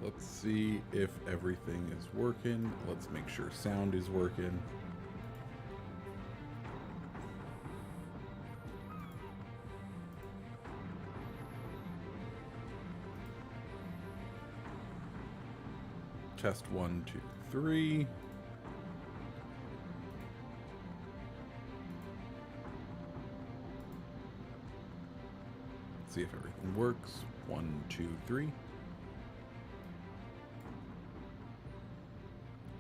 Let's see if everything is working. Let's make sure sound is working. Test 1, 2, 3. See if everything works. 1, 2, 3.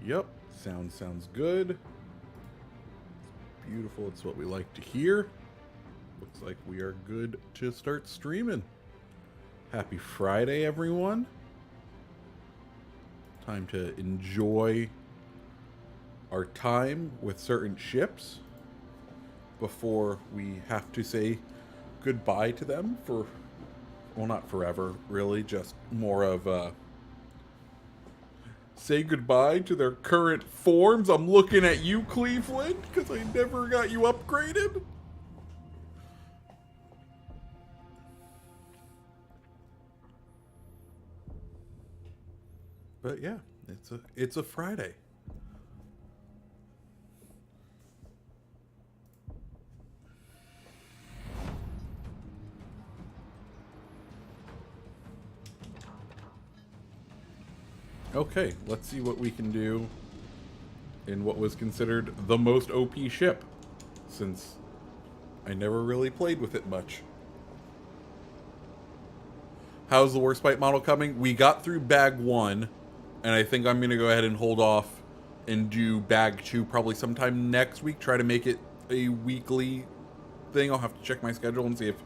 Yep, sounds good. It's beautiful. It's what we like to hear. Looks like we are good to start streaming. Happy Friday, everyone. Time to enjoy our time with certain ships before we have to say goodbye to them for, well, not forever, really, just more of a say goodbye to their current forms. I'm looking at you, Cleveland, because I never got you upgraded. But yeah, it's a Friday. Okay, let's see what we can do in what was considered the most OP ship, since I never really played with it much. How's the worst bite model coming? We got through bag 1, and I think I'm going to go ahead and hold off and do bag 2 probably sometime next week. Try to make it a weekly thing. I'll have to check my schedule and see if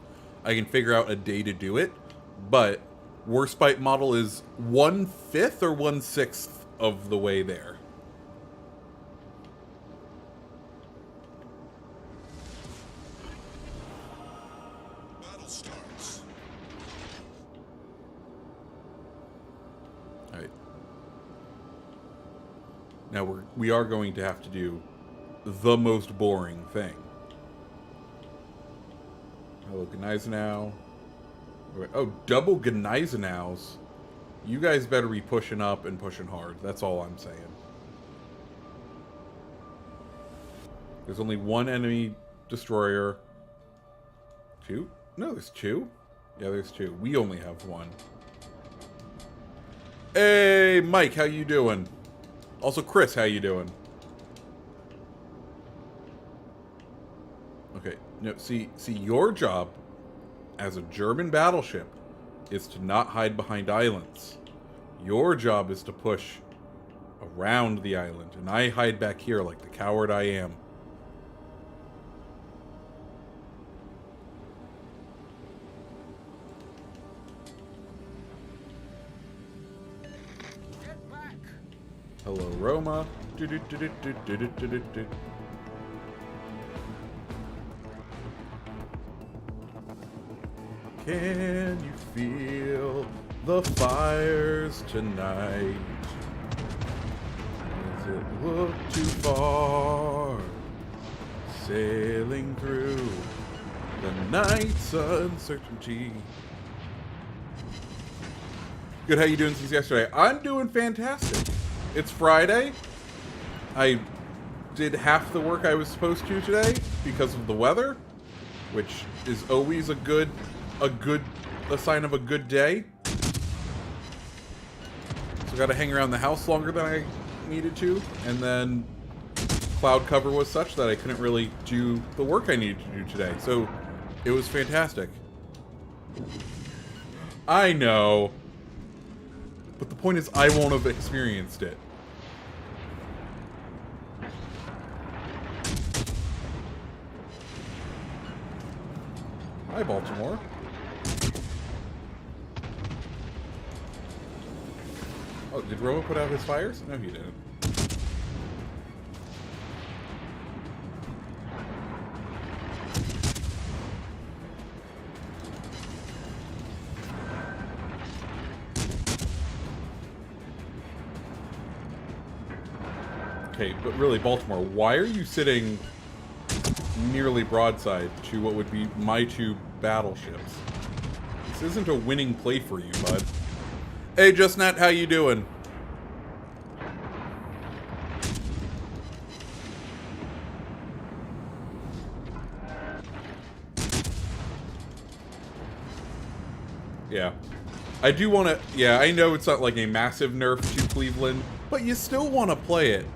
I can figure out a day to do it. But worst bite model is 1/5 or 1/6 of the way there. Battle starts. All right. Now we are going to have to do the most boring thing. Hello, Gneisenau. Oh, double Gneisenau's. You guys better be pushing up and pushing hard. That's all I'm saying. There's only one enemy destroyer. 2? No, there's 2. Yeah, there's 2. We only have 1. Hey, Mike, how you doing? Also, Chris, how you doing? Okay, no, see, your job as a German battleship is to not hide behind islands. Your job is to push around the island, and I hide back here like the coward I am. Get back. Hello, Roma. Can you feel the fires tonight? Does it look too far? Sailing through the night's uncertainty. Good, how you doing since yesterday? I'm doing fantastic. It's Friday. I did half the work I was supposed to today because of the weather, which is always a sign of a good day. So I got to hang around the house longer than I needed to, and then cloud cover was such that I couldn't really do the work I needed to do today. So it was fantastic. I know, but the point is I won't have experienced it. Hi, Baltimore. Oh, did Roma put out his fires? No, he didn't. Okay, but really, Baltimore, why are you sitting nearly broadside to what would be my 2 battleships? This isn't a winning play for you, bud. Hey, JustNet, how you doing? Yeah. I do want to... Yeah, I know it's not like a massive nerf to Cleveland, but you still want to play it.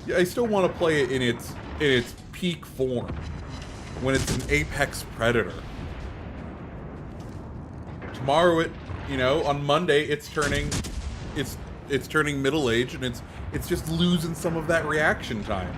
Yeah, I still want to play it in its peak form, when it's an apex predator. Tomorrow, on Monday, it's turning middle age, and it's just losing some of that reaction time.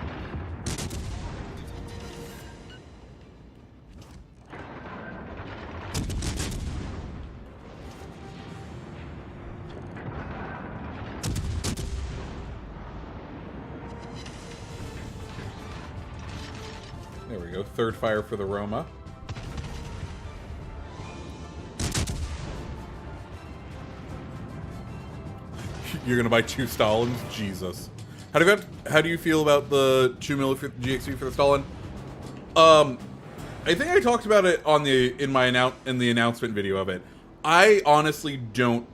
There we go. Third fire for the Roma. You're gonna buy 2 Stalins? Jesus. How do you feel about the 2 mil for GXP for the Stalin? I think I talked about it on the announcement video of it. I honestly don't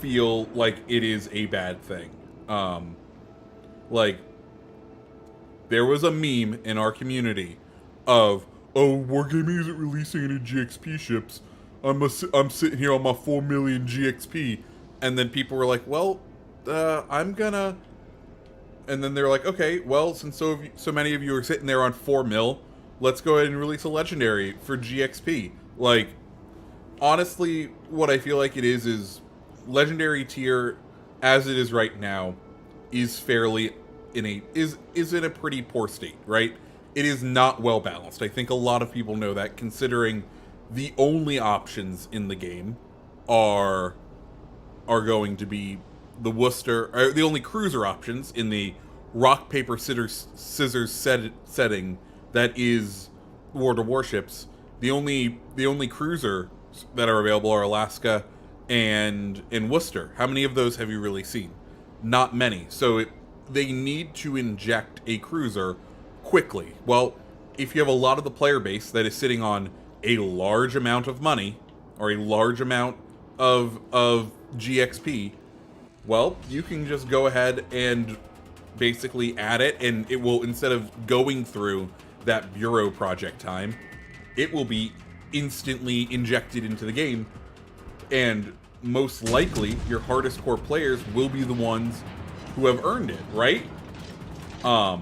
feel like it is a bad thing. Like, there was a meme in our community of, oh, Wargaming isn't releasing any GXP ships. I'm sitting here on my 4 million GXP. And then people were like, well, I'm gonna... And then they're like, okay, well, since so many of you are sitting there on 4 mil, let's go ahead and release a legendary for GXP. Like, honestly, what I feel like it is legendary tier, as it is right now, is fairly in a pretty poor state, right? It is not well balanced. I think a lot of people know that, considering the only options in the game are going to be the Worcester, or the only cruiser options in the rock, paper, scissors setting that is World of Warships. The only cruiser that are available are Alaska and Worcester. How many of those have you really seen? Not many. So they need to inject a cruiser quickly. Well, if you have a lot of the player base that is sitting on a large amount of money, or a large amount of GXP, well, you can just go ahead and basically add it, and it will, instead of going through that bureau project time, it will be instantly injected into the game, and most likely your hardest core players will be the ones who have earned it, right? Or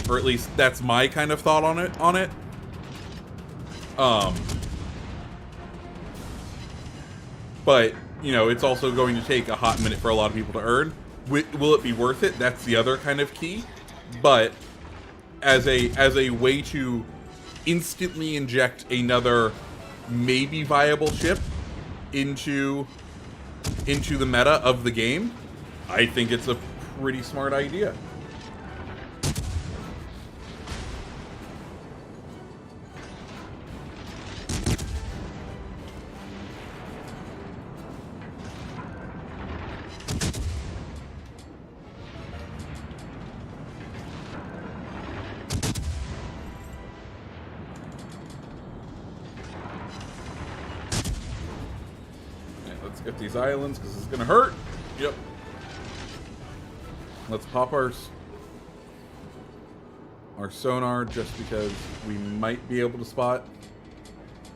at least that's my kind of thought on it. But, it's also going to take a hot minute for a lot of people to earn. Will it be worth it? That's the other kind of key. But as a way to instantly inject another maybe viable ship into the meta of the game, I think it's a pretty smart idea. Get these islands, because it's gonna hurt. Yep. Let's pop our sonar, just because we might be able to spot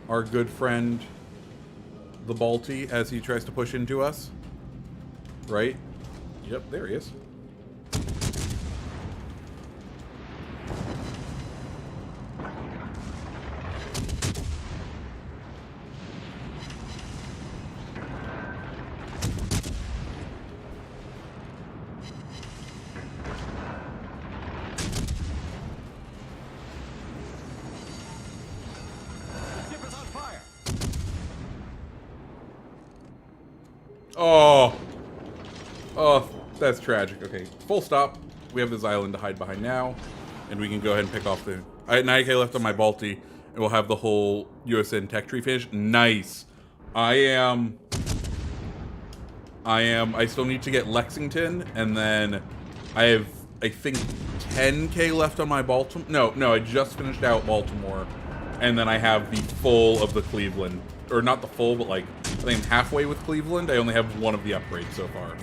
our good friend the Balti as he tries to push into us. Right? Yep, there he is. Oh, that's tragic. Okay, full stop. We have this island to hide behind now, and we can go ahead and pick off the... I had 9k left on my Balti, and we'll have the whole USN tech tree finished. Nice. I still need to get Lexington, and then I have, I think, 10k left on my Baltimore. No, I just finished out Baltimore, and then I have the full of the Cleveland. Or not the full, but like I think I'm halfway with Cleveland. I only have one of the upgrades so far.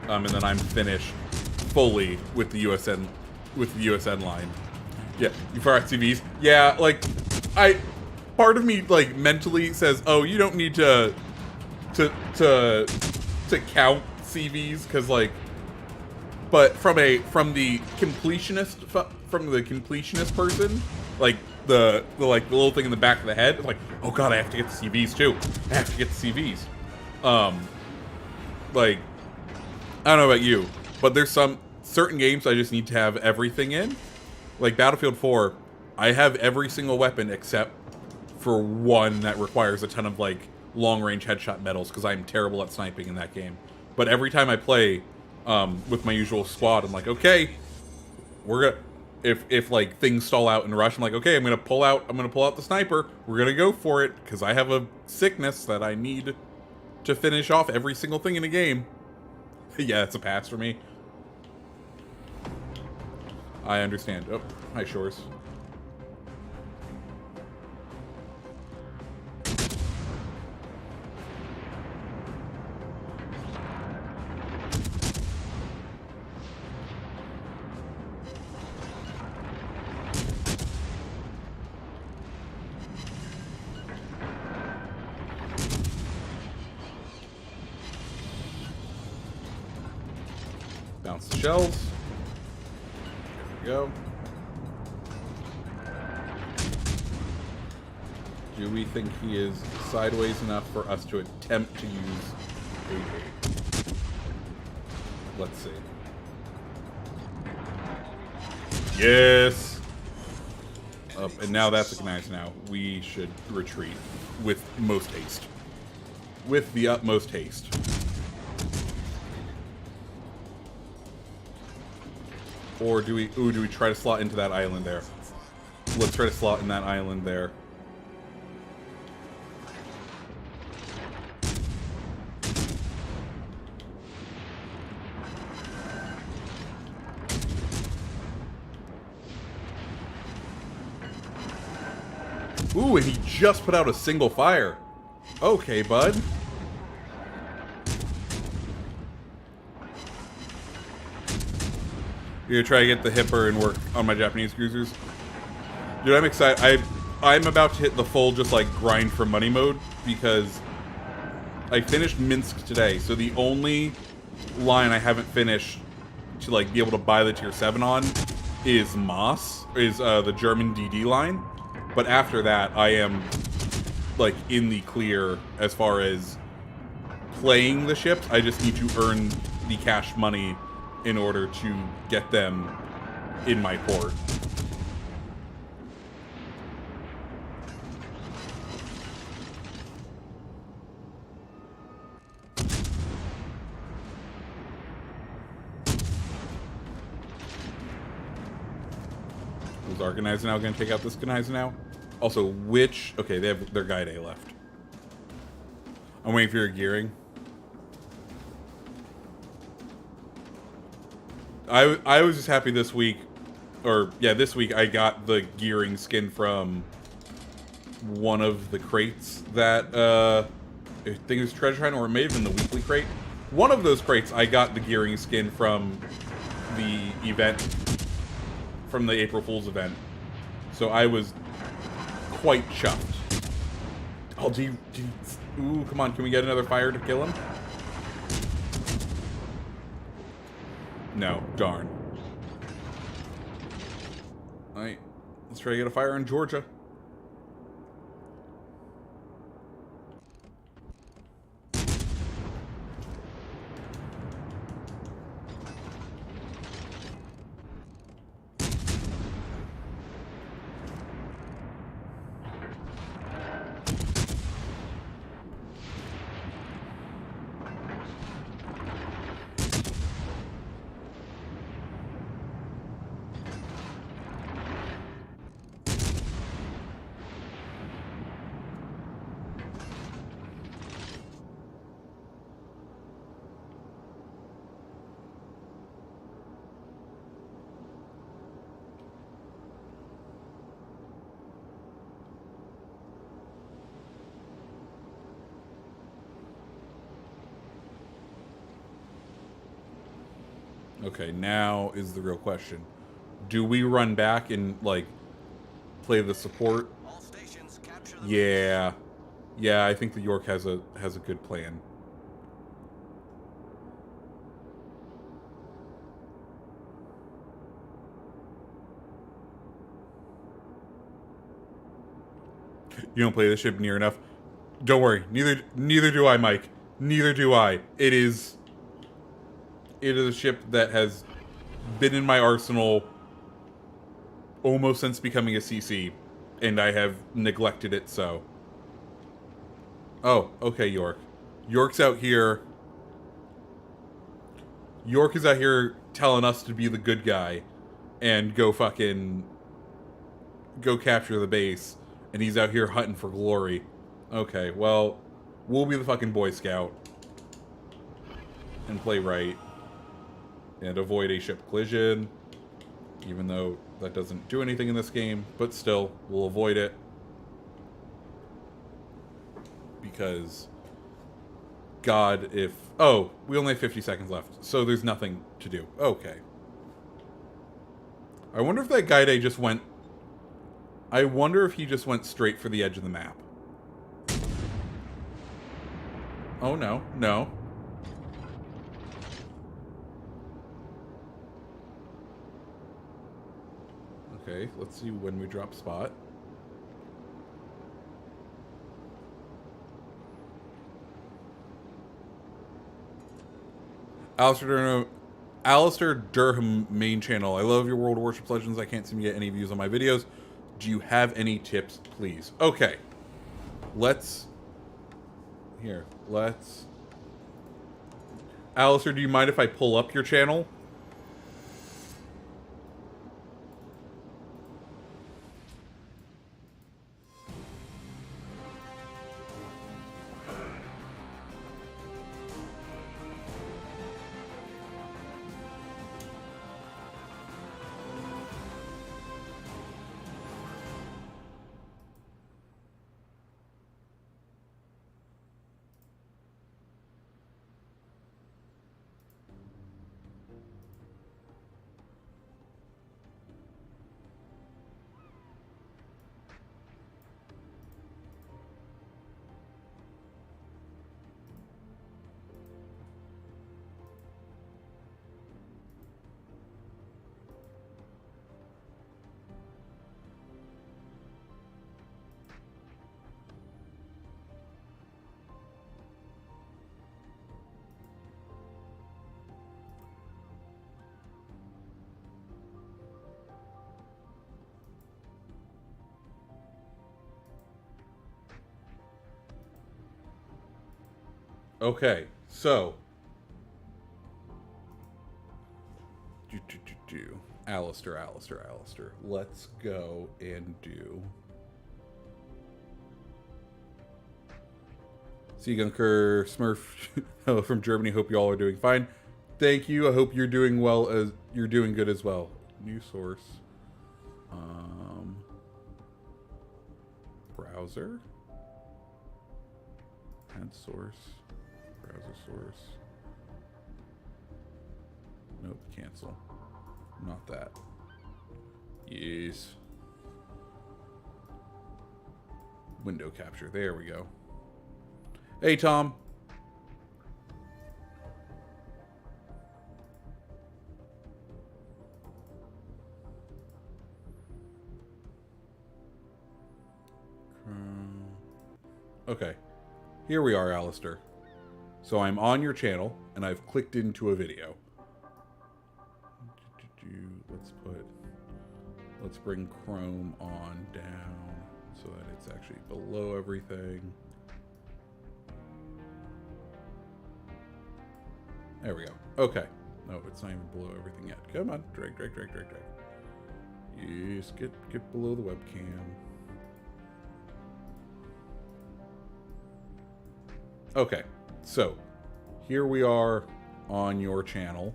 And then I'm finished fully with the USN line. Yeah, you fire out CVs. Yeah, like, part of me, like, mentally says, oh, you don't need to count CVs, because, like, but from the completionist person, like, the little thing in the back of the head, like, oh god, I have to get the CVs too. I have to get the CVs. Like, I don't know about you, but there's some certain games I just need to have everything in. Like Battlefield 4, I have every single weapon except for one that requires a ton of, like, long-range headshot medals, because I'm terrible at sniping in that game. But every time I play with my usual squad, I'm like, okay, we're gonna... If like things stall out in rush, I'm like, okay, I'm gonna pull out the sniper. We're gonna go for it, because I have a sickness that I need to finish off every single thing in a game. Yeah, it's a pass for me. I understand. Oh, hi, Shores. Bounce the shells. There we go. Do we think he is sideways enough for us to attempt to use AA? Let's see. Yes! Up, and now that's recognized now. We should retreat with most haste. With the utmost haste. Or do we try to slot into that island there? Let's try to slot in that island there. Ooh, and he just put out a single fire. Okay, bud. You're gonna try to get the hipper and work on my Japanese cruisers? Dude, I'm excited. I'm about to hit the full just like grind for money mode, because I finished Minsk today, so the only line I haven't finished to like be able to buy the tier 7 on is Moss, the German DD line. But after that, I am like in the clear as far as playing the ships. I just need to earn the cash money in order to get them in my port. Is Arcanizing now going to take out this Arcanizing now? Also, which... Okay, they have their Guide A left. I'm waiting for your gearing. I was just happy this week, or yeah, this week I got the gearing skin from one of the crates that I think it was Treasure Hunt, or it may have been the weekly crate. One of those crates I got the gearing skin from the event, from the April Fool's event. So I was quite chuffed. Oh, ooh, come on, can we get another fire to kill him? No, darn. Alright, let's try to get a fire in Georgia. Okay, now is the real question. Do we run back and, like, play the support? All stations capture the Yeah. Yeah, I think the York has a good plan. You don't play the ship near enough. Don't worry. Neither do I, Mike. Neither do I. It is a ship that has been in my arsenal almost since becoming a CC, and I have neglected it so. Oh, okay, York. York's out here. York is out here telling us to be the good guy and go capture the base, and he's out here hunting for glory. Okay, well, we'll be the fucking Boy Scout and play right and avoid a ship collision, even though that doesn't do anything in this game, but still, we'll avoid it because God, if... Oh, we only have 50 seconds left, so there's nothing to do. Okay. I wonder if that Gaide just went... I wonder if he just went straight for the edge of the map. Oh, no. No. Okay, let's see when we drop spot. Alistair Durham main channel. I love your World of Warship Legends. I can't seem to get any views on my videos. Do you have any tips, please? Okay. Let's... Alistair, do you mind if I pull up your channel? Okay, so... Alistair. Let's go and do... Sea Gunker Smurf from Germany. Hope you all are doing fine. Thank you. I hope you're doing well as you're doing good as well. New source. Browser. Add source. Browser source. Nope, cancel. Not that. Yes. Window capture. There we go. Hey, Tom. Okay. Here we are, Alistair. So I'm on your channel, and I've clicked into a video. Let's bring Chrome on down so that it's actually below everything. There we go. Okay. No, it's not even below everything yet. Come on. Drag. Yes, get below the webcam. Okay. So, here we are on your channel.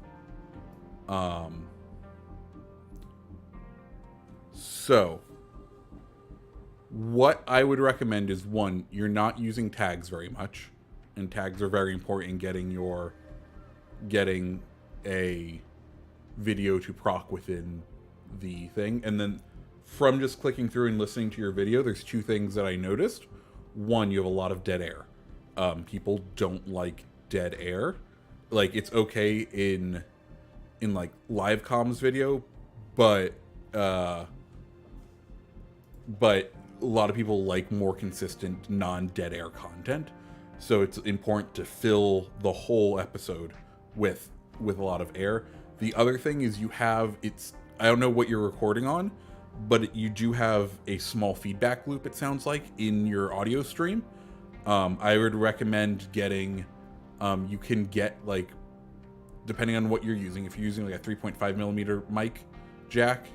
So, what I would recommend is, one, you're not using tags very much, and tags are very important in getting video to proc within the thing. And then from just clicking through and listening to your video, there's two things that I noticed. One, you have a lot of dead air. People don't like dead air. Like, it's okay in like live comms video, but a lot of people like more consistent non-dead air content. So it's important to fill the whole episode with a lot of air. The other thing is I don't know what you're recording on, but you do have a small feedback loop, it sounds like, in your audio stream. I would recommend getting, you can get, like, depending on what you're using, if you're using like a 3.5 millimeter mic jack,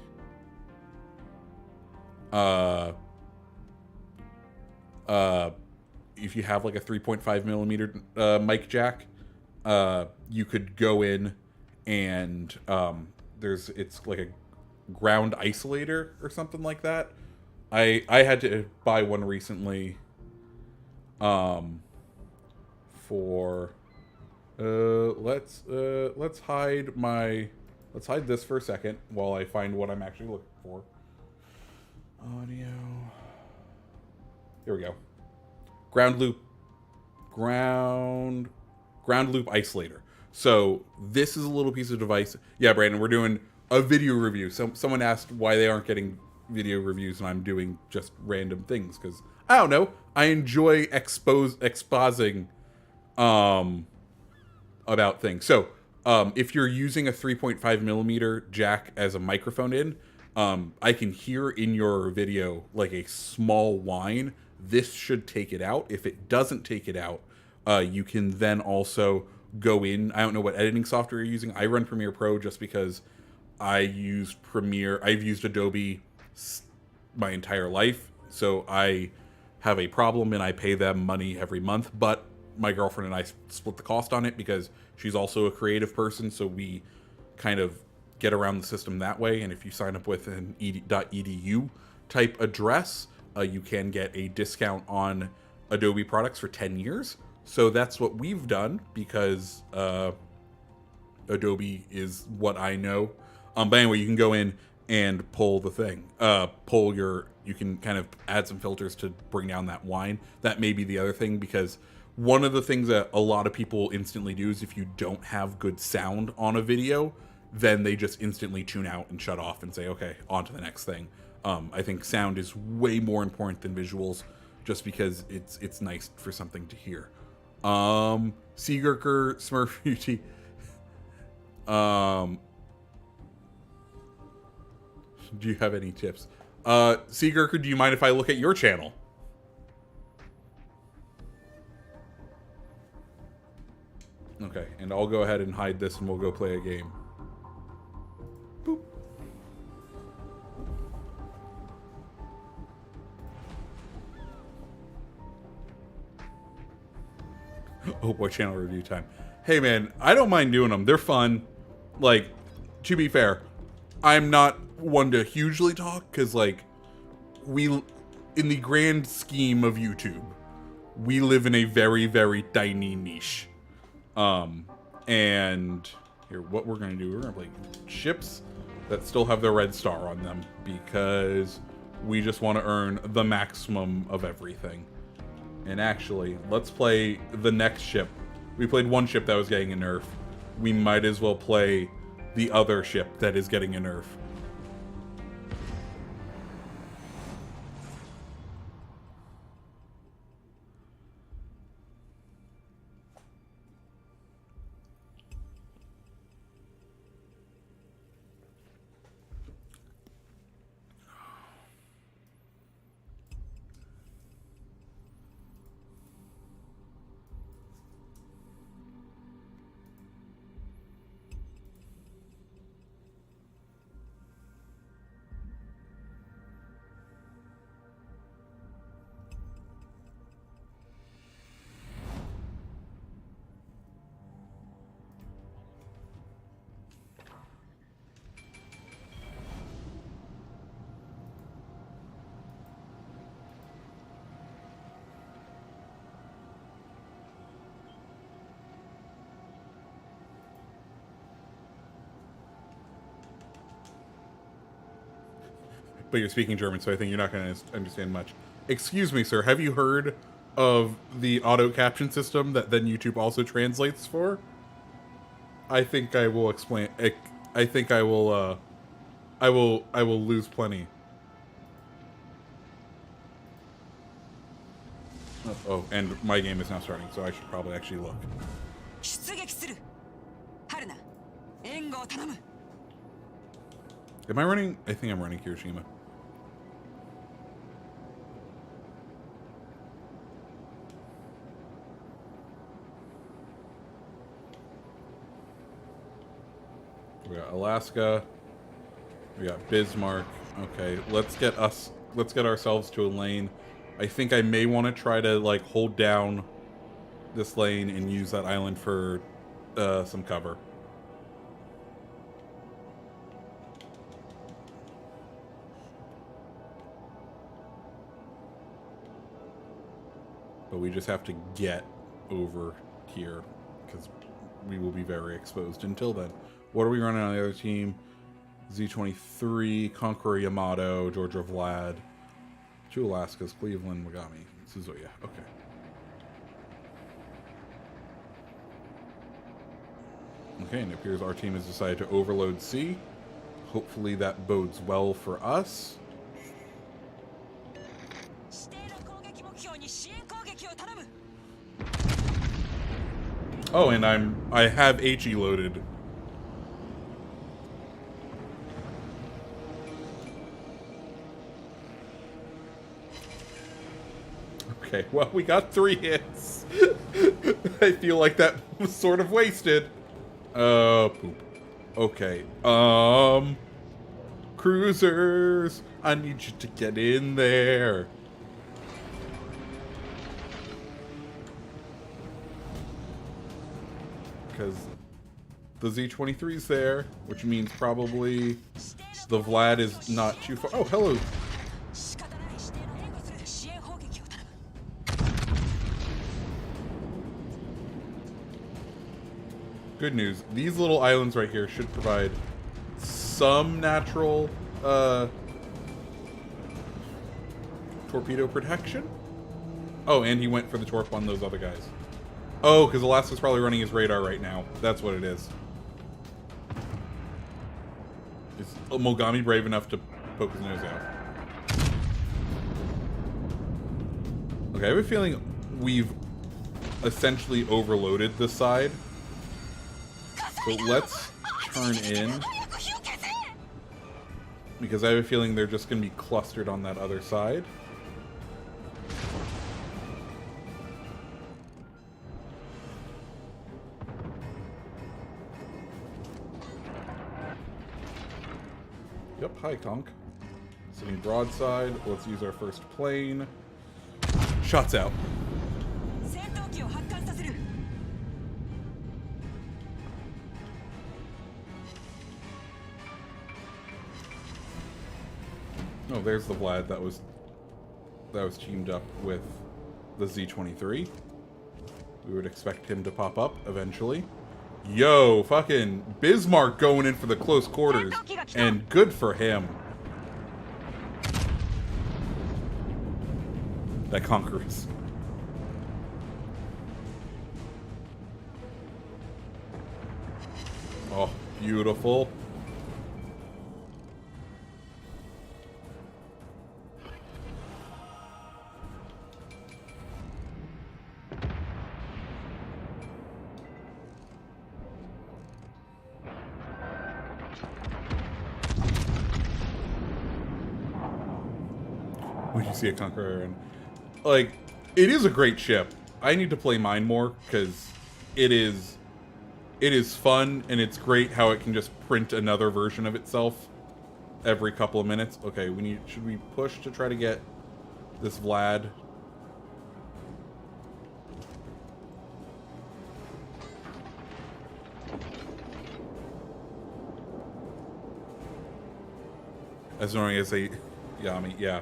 if you have like a 3.5 millimeter mic jack, you could go in and it's like a ground isolator or something like that. I had to buy one recently for let's hide this for a second while I find what I'm actually looking for. Audio. Here we go. Ground loop isolator. So this is a little piece of device. Yeah, Brandon, we're doing a video review. Someone asked why they aren't getting video reviews, and I'm doing just random things because I don't know. I enjoy exposing about things. So if you're using a 3.5 millimeter jack as a microphone in, I can hear in your video like a small whine. This should take it out. If it doesn't take it out, you can then also go in. I don't know what editing software you're using. I run Premiere Pro just because I've used Adobe my entire life. So I have a problem and I pay them money every month. But my girlfriend and I split the cost on it because she's also a creative person. So we kind of get around the system that way. And if you sign up with an .edu type address, you can get a discount on Adobe products for 10 years. So that's what we've done because Adobe is what I know. But anyway, you can go in and pull the thing. You can kind of add some filters to bring down that whine. That may be the other thing, because one of the things that a lot of people instantly do is if you don't have good sound on a video, then they just instantly tune out and shut off and say, okay, on to the next thing. I think sound is way more important than visuals, just because it's nice for something to hear. Seagurker, Smurf Beauty. Do you have any tips? Seagurker, do you mind if I look at your channel? Okay, and I'll go ahead and hide this and we'll go play a game. Boop. Oh boy, channel review time. Hey man, I don't mind doing them. They're fun. Like, to be fair, I'm not one to hugely talk, because like, in the grand scheme of YouTube, we live in a very, very tiny niche. And here, what we're gonna do, we're gonna play ships that still have the red star on them, because we just want to earn the maximum of everything. And actually, let's play the next ship. We played one ship that was getting a nerf. We might as well play the other ship that is getting a nerf. But you're speaking German, so I think you're not going to understand much. Excuse me, sir. Have you heard of the auto caption system that then YouTube also translates for? I think I will explain. I think I will. I will lose plenty. Oh, and my game is now starting, so I should probably actually look. 出撃する。春菜、援護を頼む。 Am I running? I think I'm running Kirishima. We got Alaska. We got Bismarck. Okay, let's get ourselves to a lane. I think I may want to try to like hold down this lane and use that island for some cover. But we just have to get over here because we will be very exposed until then. What are we running on the other team? Z23, Conqueror Yamato, Georgia Vlad, 2 Alaskas, Cleveland, Megami, Suzuya. Okay. Okay, and it appears our team has decided to overload C. Hopefully that bodes well for us. Oh, and I have HE loaded. Okay, well, we got 3 hits. I feel like that was sort of wasted. Poop. Okay, cruisers, I need you to get in there. Because the Z23's there, which means probably the Vlad is not too far. Oh, hello. Good news. These little islands right here should provide some natural torpedo protection. Oh, and he went for the torp on those other guys. Oh, because Alaska's probably running his radar right now. That's what it is. Is Mogami brave enough to poke his nose out? Okay, I have a feeling we've essentially overloaded this side. So let's turn in. Because I have a feeling they're just going to be clustered on that other side. Yep, hi Conk. Sitting broadside. Let's use our first plane. Shots out. Oh, there's the Vlad that was teamed up with the Z23. We would expect him to pop up eventually. Yo, fucking Bismarck going in for the close quarters, and good for him. That conquers. Oh, beautiful. When you see a Conqueror, and like, it is a great ship. I need to play mine more because it is fun, and it's great how it can just print another version of itself every couple of minutes. Okay, should we push to try to get this Vlad? As annoying as they, yeah, I mean, yeah.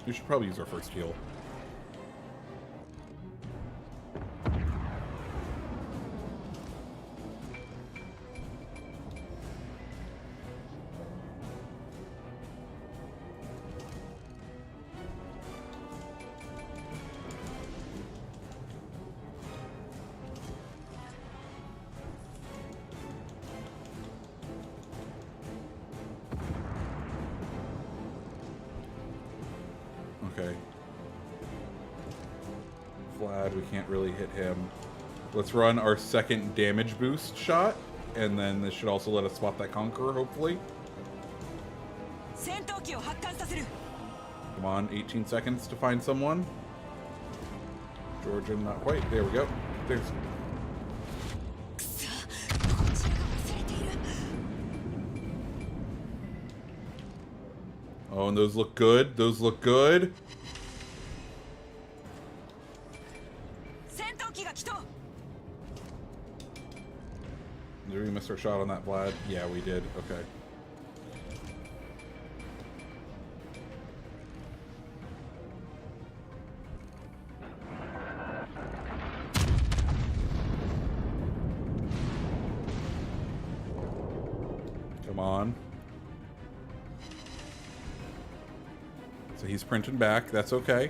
We should probably use our first heal. Okay. Vlad, we can't really hit him. Let's run our second damage boost shot, and then this should also let us spot that Conqueror, hopefully. 戦闘機を発艦させる Come on, 18 seconds to find someone. Georgia, not quite. There we go. There's... くそこちらが忘れている Oh, and those look good. Those look good. 戦闘機が来た Did we miss our shot on that, Vlad? Yeah, we did. Okay. Come on. So he's printing back. That's okay.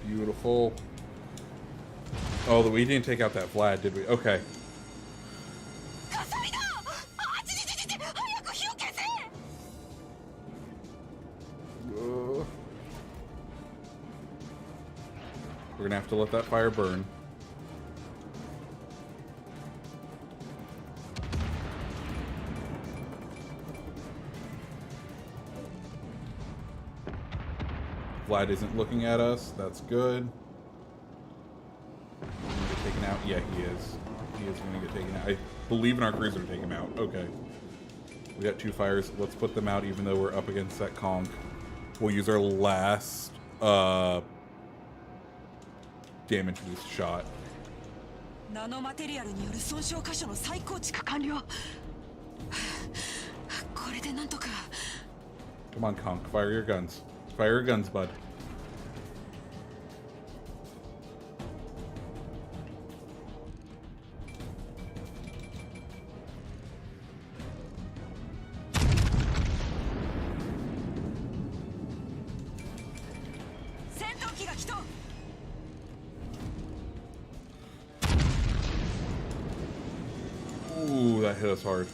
Beautiful. Oh, we didn't take out that Vlad, did we? Okay. 火災だあちちちち早く火を消せ We're gonna have to let that fire burn. Vlad isn't looking at us. That's good. Gonna get taken out? Yeah, he is. He is gonna get taken out. I believe in our cruiser to take him out. Okay. We got 2 fires. Let's put them out even though we're up against that conch. We'll use our last damage boost shot. ナノマテリアルによる損傷箇所の再構築完了これでなんとか Come on, conch. Fire your guns. Fire your guns, bud. Ooh, that hit us hard.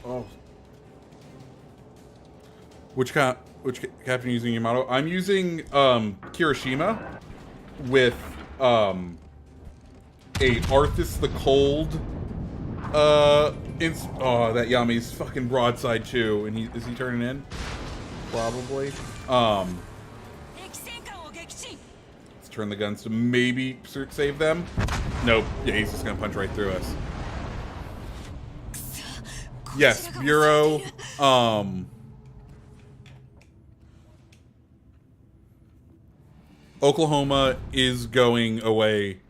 Oh. Which captain are you using Yamato? I'm using Kirishima with a Arthas the Cold. Oh, that Yami's fucking broadside too. And is he turning in? Probably. Let's turn the guns to maybe save them. Nope. Yeah, he's just gonna punch right through us. Yes, Bureau. Oklahoma is going away.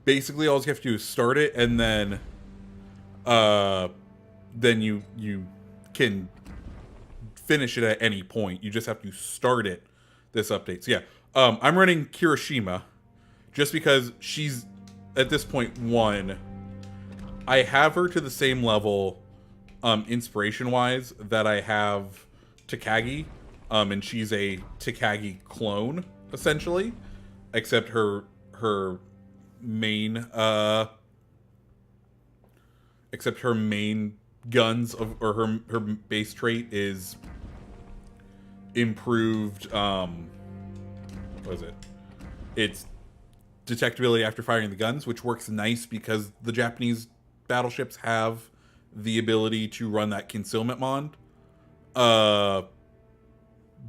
Basically, all you have to do is start it, and then you can finish it at any point. You just have to start it. This update. So yeah, I'm running Kirishima just because she's at this point 1. I have her to the same level, inspiration-wise, that I have Takagi, and she's a Takagi clone essentially, except her main guns or her base trait is improved. What is it? It's detectability after firing the guns, which works nice because the Japanese battleships have the ability to run that concealment mod. But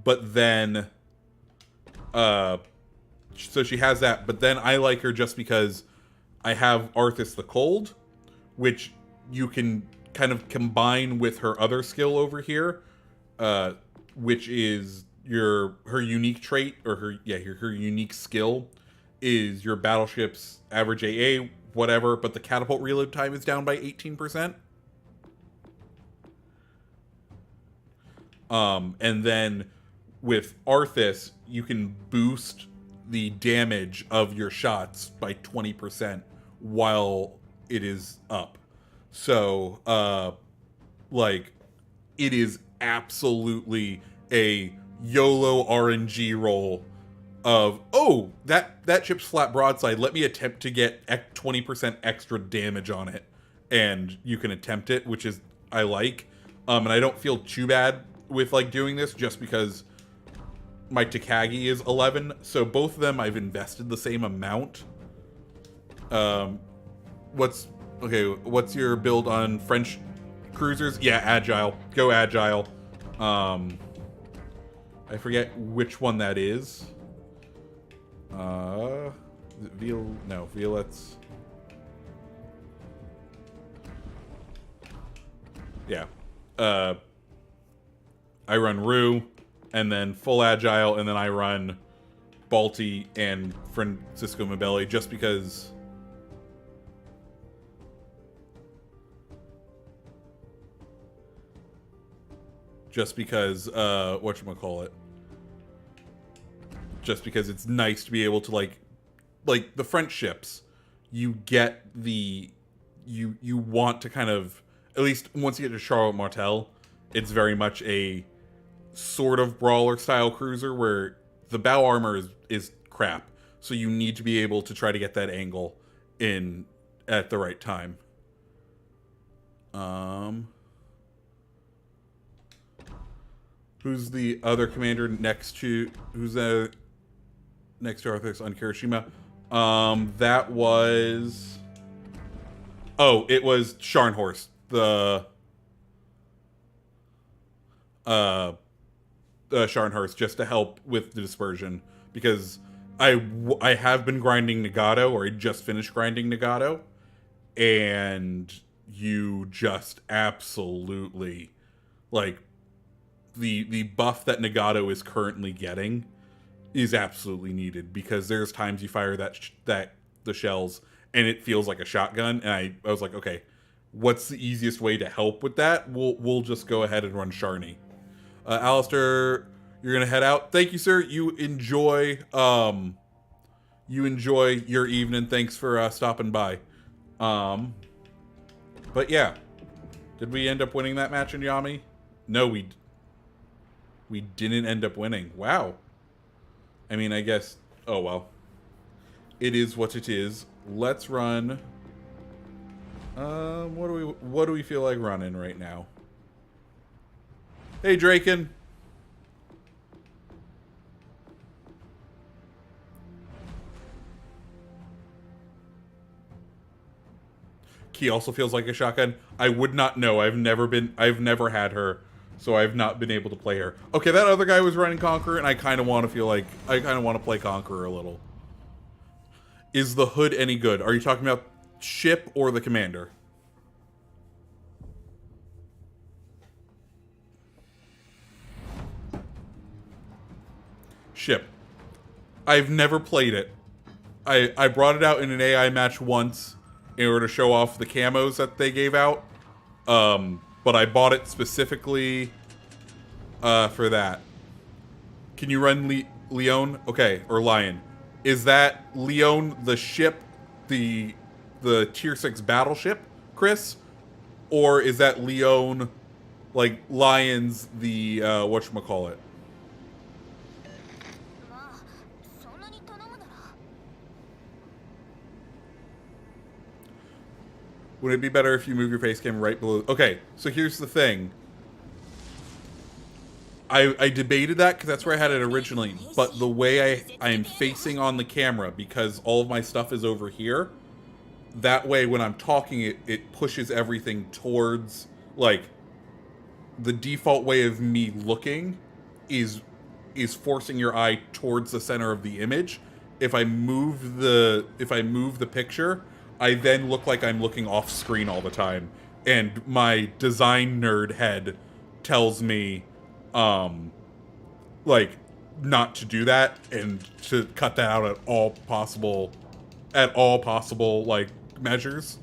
then so she has that, but then I like her just because I have Arthas the Cold, which you can kind of combine with her other skill over here, which is her unique trait, or her unique skill is your battleship's average AA, whatever, but the catapult reload time is down by 18%. And then with Arthas, you can boost the damage of your shots by 20% while it is up. So, like, it is absolutely a YOLO RNG roll of, oh, that ship's flat broadside, let me attempt to get 20% extra damage on it. And you can attempt it, which is, I like. And I don't feel too bad with, like, doing this just because my Takagi is 11. So both of them I've invested the same amount. What's your build on French cruisers? Yeah, Agile. Go Agile. I forget which one that is. Violet's. Yeah. I run Rue, and then full Agile, and then I run Balti and Francisco Mabelli just because. Whatchamacallit. Just because it's nice to be able to, like the French ships, you get the, you want to kind of, at least once you get to Charlotte Martel, it's very much a sort of brawler style cruiser where the bow armor is crap. So you need to be able to try to get that angle in at the right time. Who's the other commander next to Arthur's on Kirishima? That was, it was Scharnhorst, the Scharnhorst, just to help with the dispersion, because I have been grinding Nagato, or I just finished grinding Nagato, and you just absolutely, like, the buff that Nagato is currently getting is absolutely needed, because there's times you fire the shells and it feels like a shotgun, and I was like, okay, what's the easiest way to help with that? We'll just go ahead and run Sharni. Alistair, you're gonna head out. Thank you, sir. You enjoy your evening. Thanks for stopping by. But yeah, did we end up winning that match in Yami? No, we didn't end up winning. Wow. I mean, I guess, oh well. It is what it is. Let's run. What do we feel like running right now? Hey, Draken. Key also feels like a shotgun. I would not know. I've never had her, so I've not been able to play her. Okay, that other guy was running Conqueror, and I kind of want to play Conqueror a little. Is the hood any good? Are you talking about ship or the commander? Ship. I've never played it. I brought it out in an AI match once in order to show off the camos that they gave out. But I bought it specifically for that. Can you run Leon? Okay, or Lion. Is that Leon the ship, the tier 6 battleship, Chris? Or is that Leon, like, Lion's the, whatchamacallit? Would it be better if you move your face cam right below? Okay, so here's the thing. I debated that because that's where I had it originally, but the way I am facing on the camera, because all of my stuff is over here, that way when I'm talking, it pushes everything towards, like, the default way of me looking is forcing your eye towards the center of the image. If I move the picture, I then look like I'm looking off screen all the time, and my design nerd head tells me, like, not to do that and to cut that out at all possible, like, measures.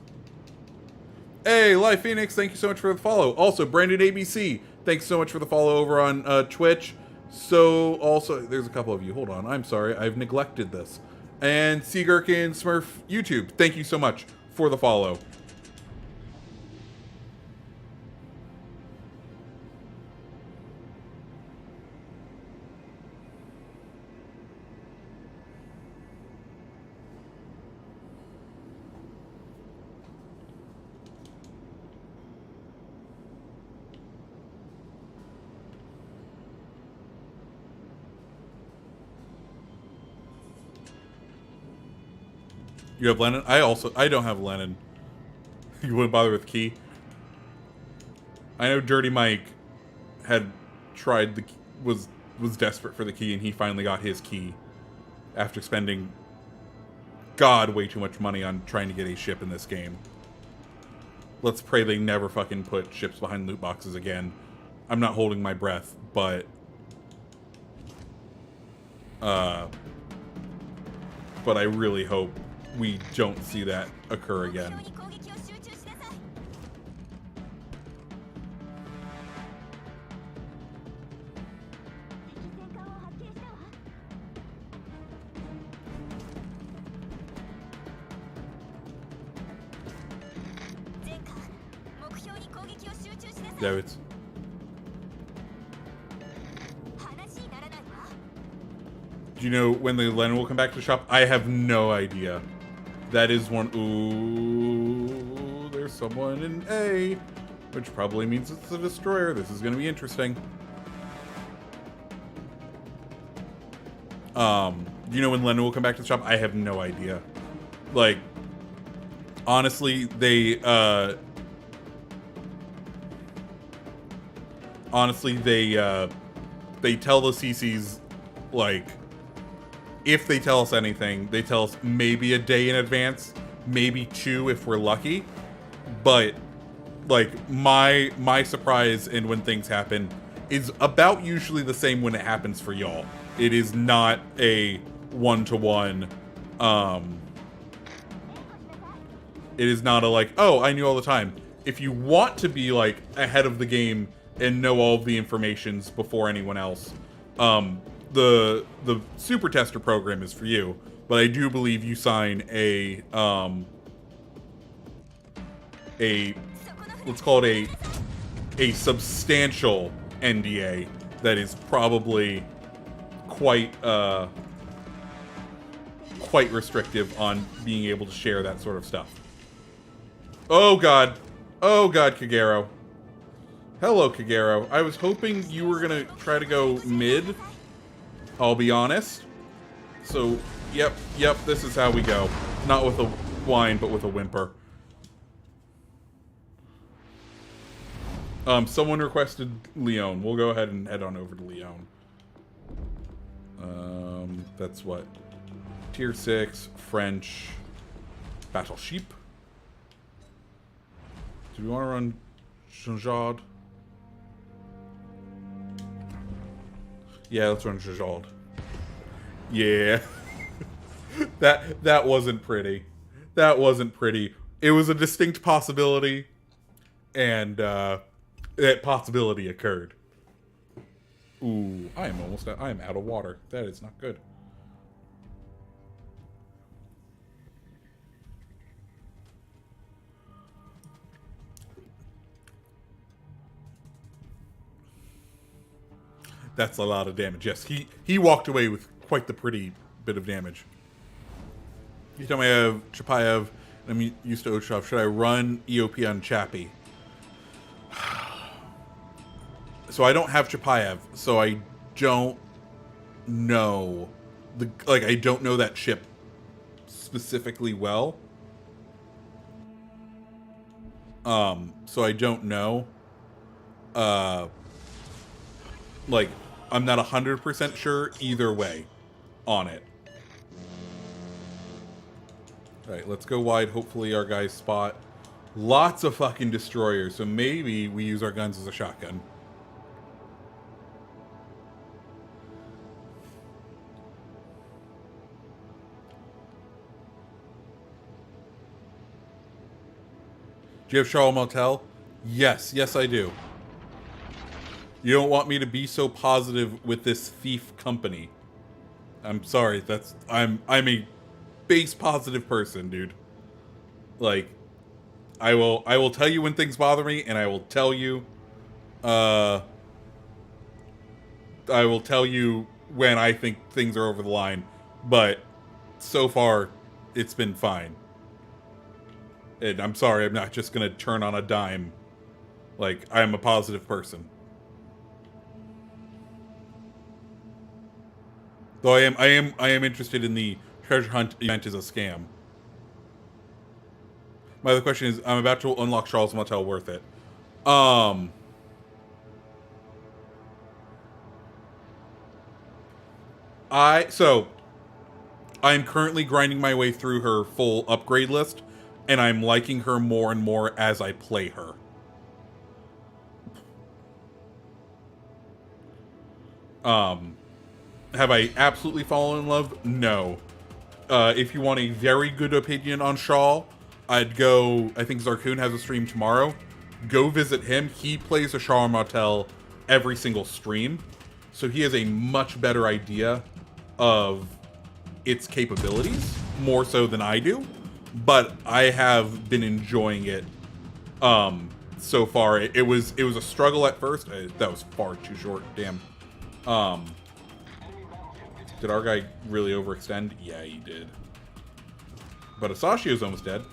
Hey, Live Phoenix, thank you so much for the follow. Also, Brandon ABC, thanks so much for the follow over on Twitch. So, also, there's a couple of you. Hold on. I'm sorry. I've neglected this. And Seagurkin Smurf YouTube, thank you so much for the follow. You have Lennon? I don't have Lennon. You wouldn't bother with Key? I know Dirty Mike had tried was desperate for the key, and he finally got his key after spending, God, way too much money on trying to get a ship in this game. Let's pray they never fucking put ships behind loot boxes again. I'm not holding my breath, but I really hope we don't see that occur again. There it's. Do you know when the Lennon will come back to the shop? I have no idea. That is one. Ooh, there's someone in A, which probably means it's a destroyer. This is going to be interesting. Do you know when Lennon will come back to the shop? I have no idea. Like, honestly, they tell the CCs, like, if they tell us anything, they tell us maybe a day in advance, maybe 2 if we're lucky. But, like, my surprise and when things happen is about usually the same when it happens for y'all. It is not a one-to-one, it is not a, like, oh, I knew all the time. If you want to be, like, ahead of the game and know all of the informations before anyone else, the super tester program is for you, but I do believe you sign a let's call it a substantial NDA that is probably quite restrictive on being able to share that sort of stuff. Oh god, Kagero. Hello, Kagero. I was hoping you were gonna try to go mid, I'll be honest. So, yep, this is how we go. Not with a whine, but with a whimper. Someone requested Leon. We'll go ahead and head on over to Leon. That's what? Tier 6, French, Battle Sheep. Do we want to run Jean-Jaude? Yeah, let's run Jean-Jaude. Yeah. That wasn't pretty. That wasn't pretty. It was a distinct possibility, and that possibility occurred. Ooh, I am out of water. That is not good. That's a lot of damage. Yes, he walked away with quite the pretty bit of damage. You tell me I have Chapayev, and I'm used to Oshov. Should I run EOP on Chappie? So I don't have Chapayev, so I don't know I don't know that ship specifically well. So I don't know. Like, I'm not 100% sure either way on it. Alright, let's go wide. Hopefully our guys spot lots of fucking destroyers, so maybe we use our guns as a shotgun. Do you have Charles Motel? Yes, I do. You don't want me to be so positive with this thief company. I'm sorry. I'm a base positive person, dude. Like, I will tell you when things bother me, and I will tell you when I think things are over the line. But so far, it's been fine. And I'm sorry, I'm not just gonna turn on a dime. Like, I'm a positive person. Though I am interested in the treasure hunt event as a scam. My other question is, I'm about to unlock Charles Motel. Worth it? I'm currently grinding my way through her full upgrade list, and I'm liking her more and more as I play her. Have I absolutely fallen in love? No. If you want a very good opinion on Shaw, I'd go. I think Zarkoon has a stream tomorrow. Go visit him. He plays a Shaw Motel every single stream, so he has a much better idea of its capabilities, more so than I do. But I have been enjoying it so far. It was a struggle at first. That was far too short. Damn. Did our guy really overextend? Yeah, he did. But Asashio's almost dead.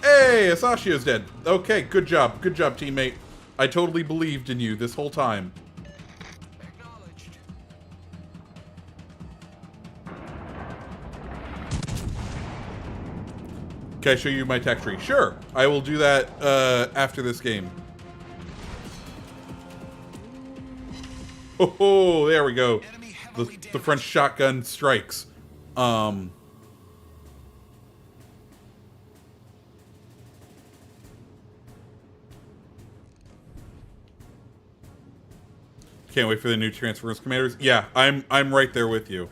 Hey, Asashio's dead. Okay, good job. Good job, teammate. I totally believed in you this whole time. Acknowledged. Can I show you my tech tree? Sure. I will do that after this game. Oh, there we go. The French shotgun strikes. Can't wait for the new Transformers Commanders. Yeah, I'm right there with you.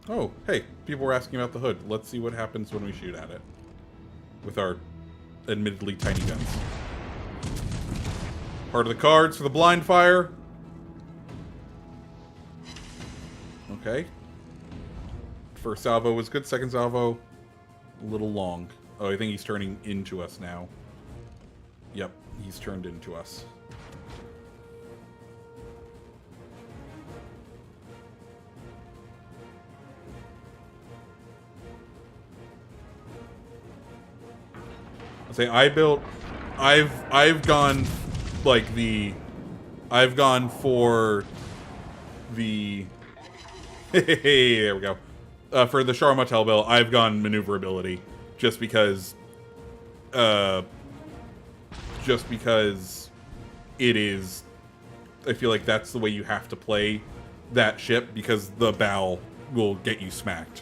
Oh, hey, people were asking about the hood. Let's see what happens when we shoot at it. With our admittedly tiny guns. Part of the cards for the blind fire. Okay. First salvo was good. Second salvo, a little long. Oh, I think he's turning into us now. Yep, he's turned into us. Say I've gone like I've gone for the hey, there we go. For the Char Motel build, I've gone maneuverability just because it is, I feel like that's the way you have to play that ship, because the bow will get you smacked.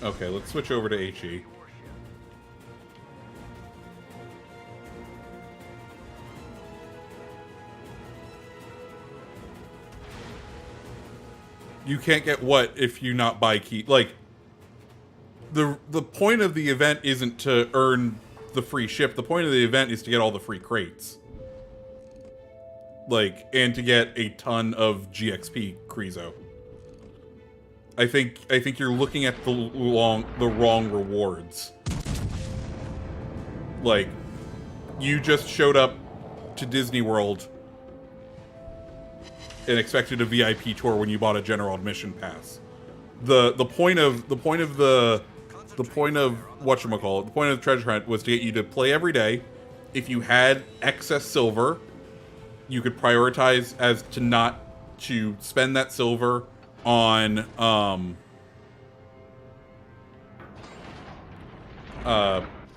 Okay, let's switch over to HE. You can't get what if you not buy key? Like, the point of the event isn't to earn the free ship. The point of the event is to get all the free crates. Like, and to get a ton of GXP, Krizo. I think you're looking at the wrong rewards. Like, you just showed up to Disney World and expected a VIP tour when you bought a general admission pass. The point of whatchamacallit, the point of the treasure hunt was to get you to play every day. If you had excess silver, you could prioritize as to not to spend that silver on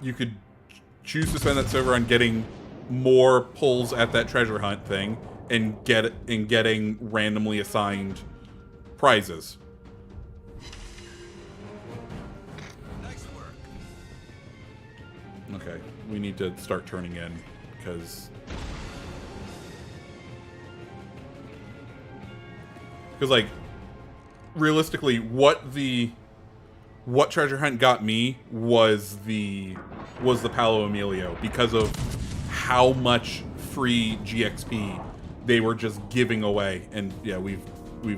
you could choose to spend that silver on getting more pulls at that treasure hunt thing and getting randomly assigned prizes. Nice work. Okay, we need to start turning in because like realistically what treasure hunt got me was the Palo Emilio because of how much free GXP they were just giving away. And yeah, we've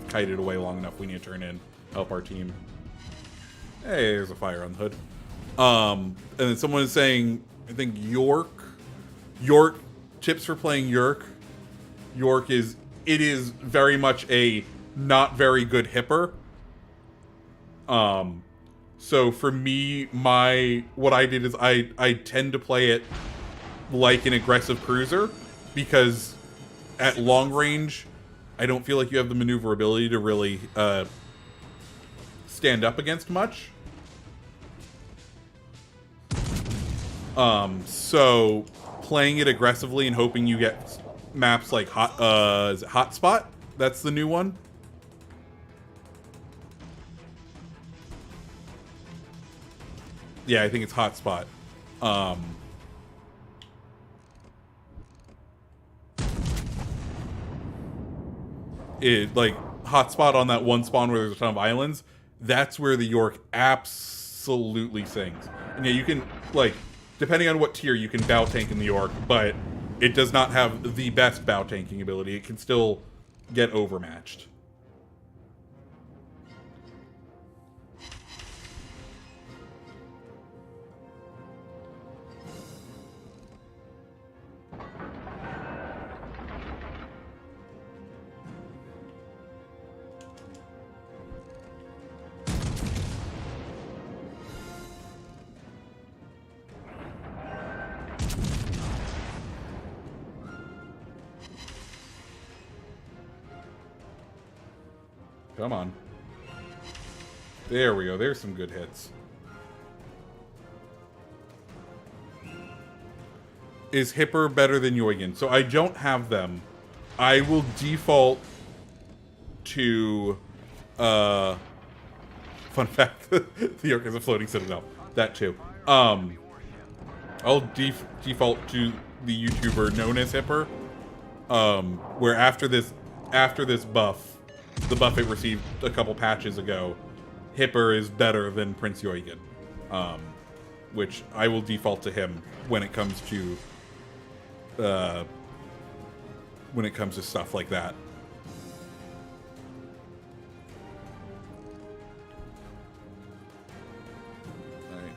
kited away long enough. We need to turn in, help our team. Hey, there's a fire on the hood. And then someone is saying, I think York tips for playing York is very much a not very good hipper. So for me, what I did is I tend to play it like an aggressive cruiser because at long range, I don't feel like you have the maneuverability to really stand up against much. So playing it aggressively and hoping you get maps like is it Hotspot? That's the new one. Yeah, I think it's Hotspot. It like Hotspot on that one spawn where there's a ton of islands. That's where the York absolutely sings. And yeah, you can like depending on what tier you can bow tank in the York, but it does not have the best bow tanking ability. It can still get overmatched. Come on. There we go. There's some good hits. Is Hipper better than Eugen? So I don't have them. I will default to... Fun fact. The York is a floating citadel. That too. I'll default to the YouTuber known as Hipper. Where after this buff, the buff it received a couple patches ago, Hipper is better than Prince Eugen, which I will default to him when it comes to stuff like that. All right.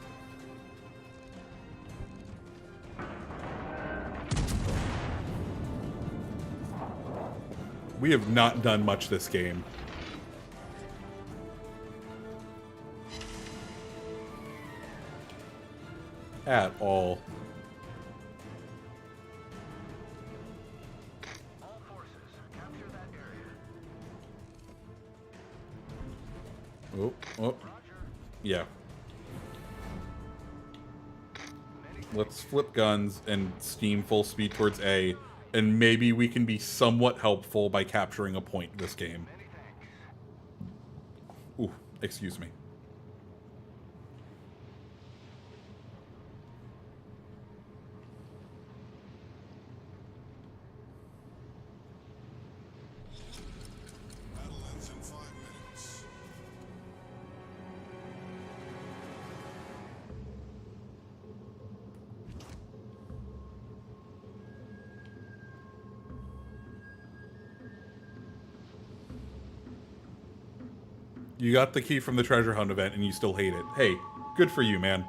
We have not done much this game. At all. All forces, capture that area. Oh. Yeah. Let's flip guns and steam full speed towards A, and maybe we can be somewhat helpful by capturing a point this game. Ooh, excuse me. Battle ends in 5 minutes. You got the key from the treasure hunt event and you still hate it. Hey, good for you, man.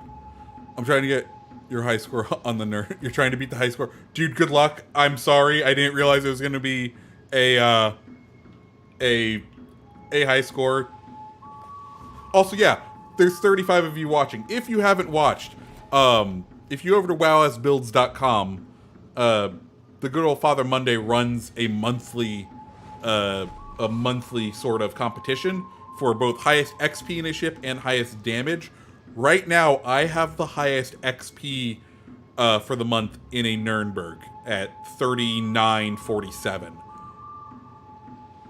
I'm trying to get your high score on the nerd. You're trying to beat the high score. Dude, good luck. I'm sorry. I didn't realize it was going to be a a high score. Also, yeah, there's 35 of you watching. If you haven't watched, if you go over to wowsbuilds.com, the good old Father Monday runs a monthly sort of competition for both highest XP in a ship and highest damage. Right now, I have the highest XP for the month in a Nuremberg at 3947.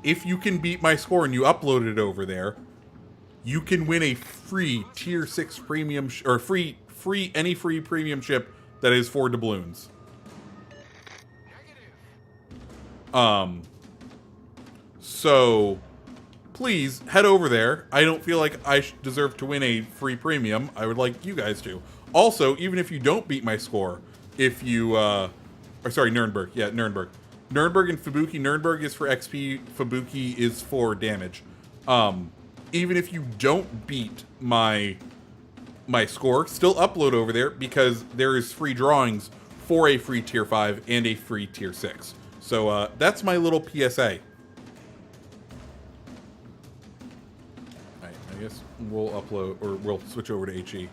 If you can beat my score and you upload it over there, you can win a free tier 6 premium or free premium ship that is 4 doubloons. So please head over there. I don't feel like I deserve to win a free premium. I would like you guys to. Also, even if you don't beat my score, if you or sorry, Nuremberg. Yeah, Nuremberg. Nuremberg and Fubuki. Nuremberg is for XP, Fubuki is for damage. Even if you don't beat my score, still upload over there because there is free drawings for a free tier 5 and a free tier 6. So that's my little PSA. Alright, I guess we'll upload, or we'll switch over to HE.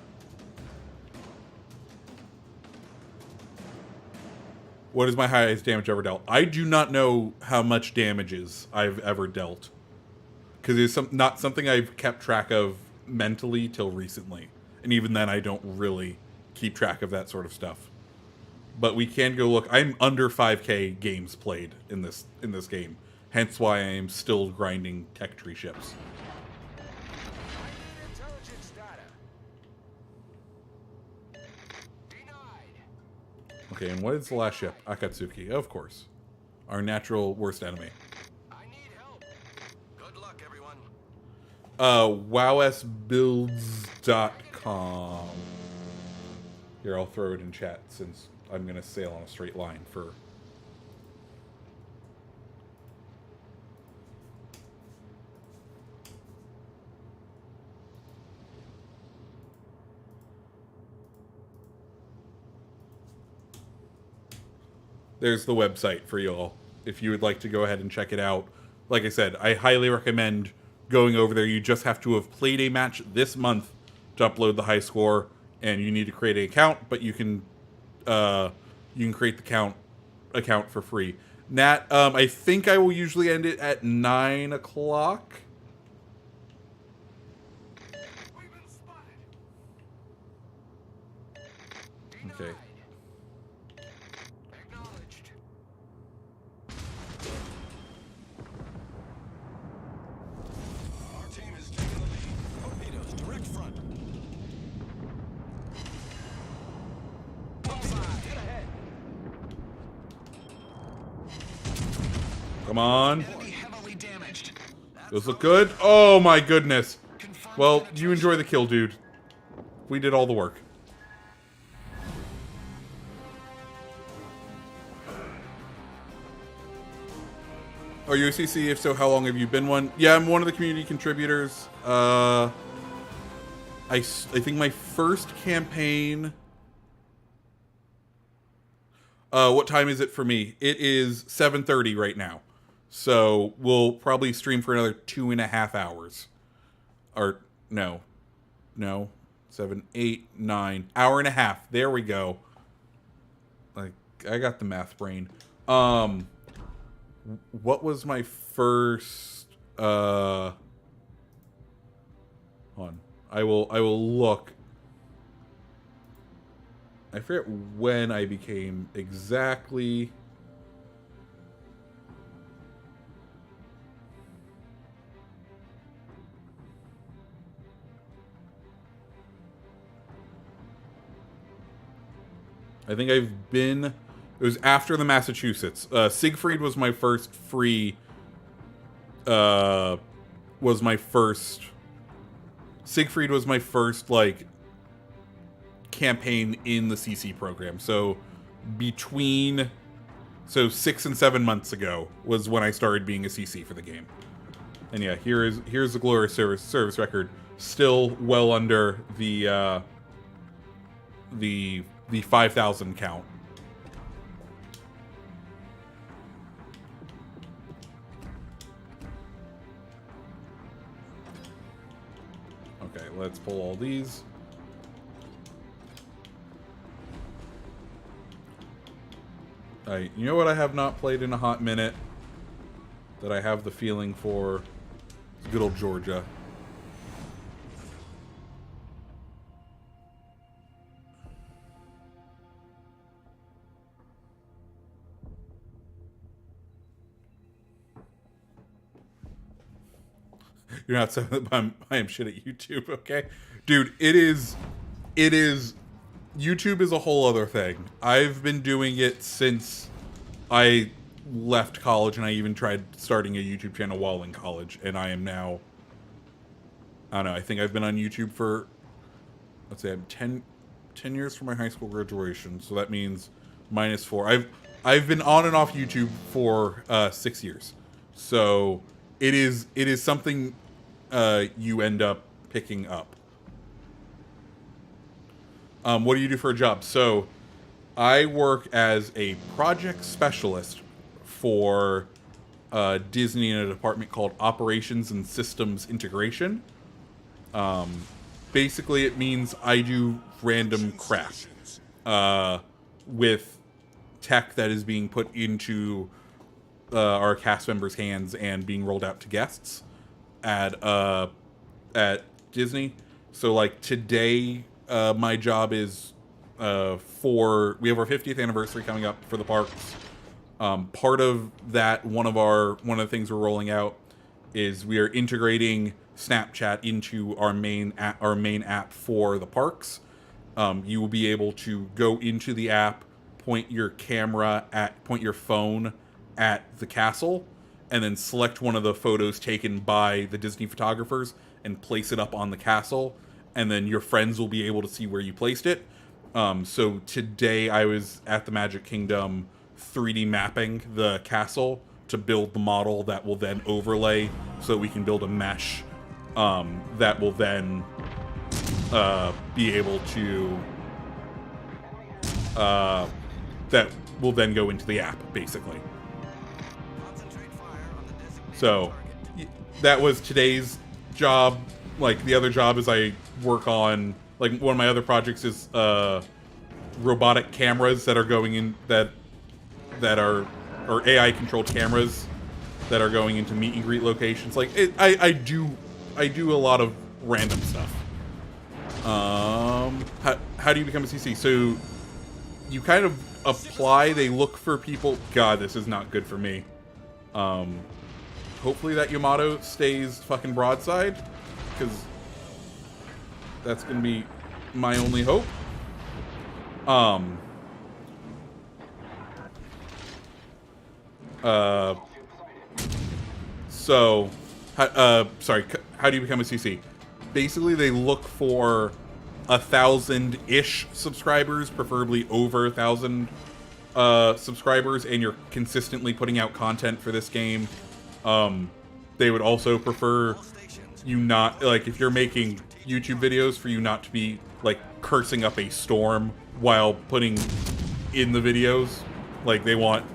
What is my highest damage ever dealt? I do not know how much damages I've ever dealt. Because it's not something I've kept track of mentally till recently. And even then, I don't really keep track of that sort of stuff. But we can go look. I'm under 5k games played in this game. Hence why I am still grinding tech tree ships. Intelligence data. Denied. Okay, and what is the last ship? Akatsuki, of course. Our natural worst enemy. I need help. Good luck, everyone. wowsbuilds.com. Here, I'll throw it in chat since I'm going to sail on a straight line for... There's the website for you all, if you would like to go ahead and check it out. Like I said, I highly recommend going over there. You just have to have played a match this month to upload the high score, and you need to create an account, but you can create the account for free. Nat, I think I will usually end it at 9 o'clock. We've been spotted. Okay. Acknowledged. Our team is taking the lead. Torpedoes, direct front. Bullseye, get ahead. Come on. Enemy heavily damaged. Those look good. Oh my goodness. Well, you enjoy the kill, dude. We did all the work. Are you a CC? If so, how long have you been one? Yeah, I'm one of the community contributors. I think my first campaign... what time is it for me? It is 7:30 right now. So we'll probably stream for another 2.5 hours. Or, no. 7, 8, 9. Hour and a half. There we go. Like, I got the math brain. What was my first hold on. I will look. I forget when I became exactly. I think I've been... It was after the Massachusetts. Siegfried was my first free... Siegfried was my first, like, campaign in the CC program. So, between... So, 6 and 7 months ago was when I started being a CC for the game. And yeah, here's the glorious service record. Still well under the 5,000 count. let's pull all these. Alright, you know what I have not played in a hot minute? That I have the feeling for? It's good old Georgia. You're not saying that I am shit at YouTube, okay? Dude, it is, YouTube is a whole other thing. I've been doing it since I left college, and I even tried starting a YouTube channel while in college, and I am now, I don't know, I think I've been on YouTube for, let's say I'm 10 years from my high school graduation, so that means -4. I've been on and off YouTube for 6 years. So it is something you end up picking up. What do you do for a job? So I work as a project specialist for Disney in a department called Operations and Systems Integration. Basically, it means I do random crap with tech that is being put into our cast members' hands and being rolled out to guests at Disney. So, like, today, my job is we have our 50th anniversary coming up for the parks. Part of that, one of the things we're rolling out is we are integrating Snapchat into our main app for the parks. You will be able to go into the app, point your phone at the castle, and then select one of the photos taken by the Disney photographers and place it up on the castle, and then your friends will be able to see where you placed it. So today I was at the Magic Kingdom 3D mapping the castle to build the model that will then overlay so that we can build a mesh that will then be able to that will then go into the app, basically. So that was today's job. Like, the other job is I work on, like, one of my other projects is robotic cameras that are going in that are, or AI controlled cameras that are going into meet and greet locations. Like, I do a lot of random stuff. How do you become a CC? So you kind of apply, they look for people. God, this is not good for me. Hopefully that Yamato stays fucking broadside, because that's gonna be my only hope. Sorry, how do you become a CC? Basically, they look for 1,000-ish subscribers, preferably over 1,000 subscribers, and you're consistently putting out content for this game. They would also prefer you not, like, if you're making YouTube videos, for you not to be, like, cursing up a storm while putting in the videos. Like, they want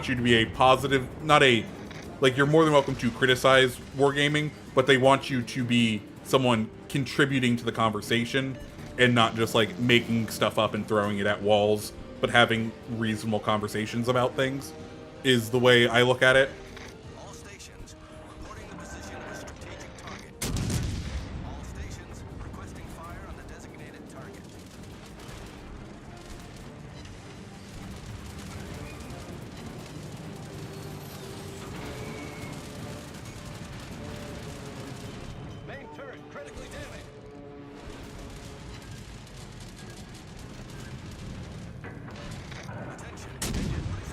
you to be a positive, not a, like, you're more than welcome to criticize wargaming, but they want you to be someone contributing to the conversation and not just, like, making stuff up and throwing it at walls, but having reasonable conversations about things, is the way I look at it. All stations reporting the position of a strategic target. All stations requesting fire on the designated target. Main turret critically damaged.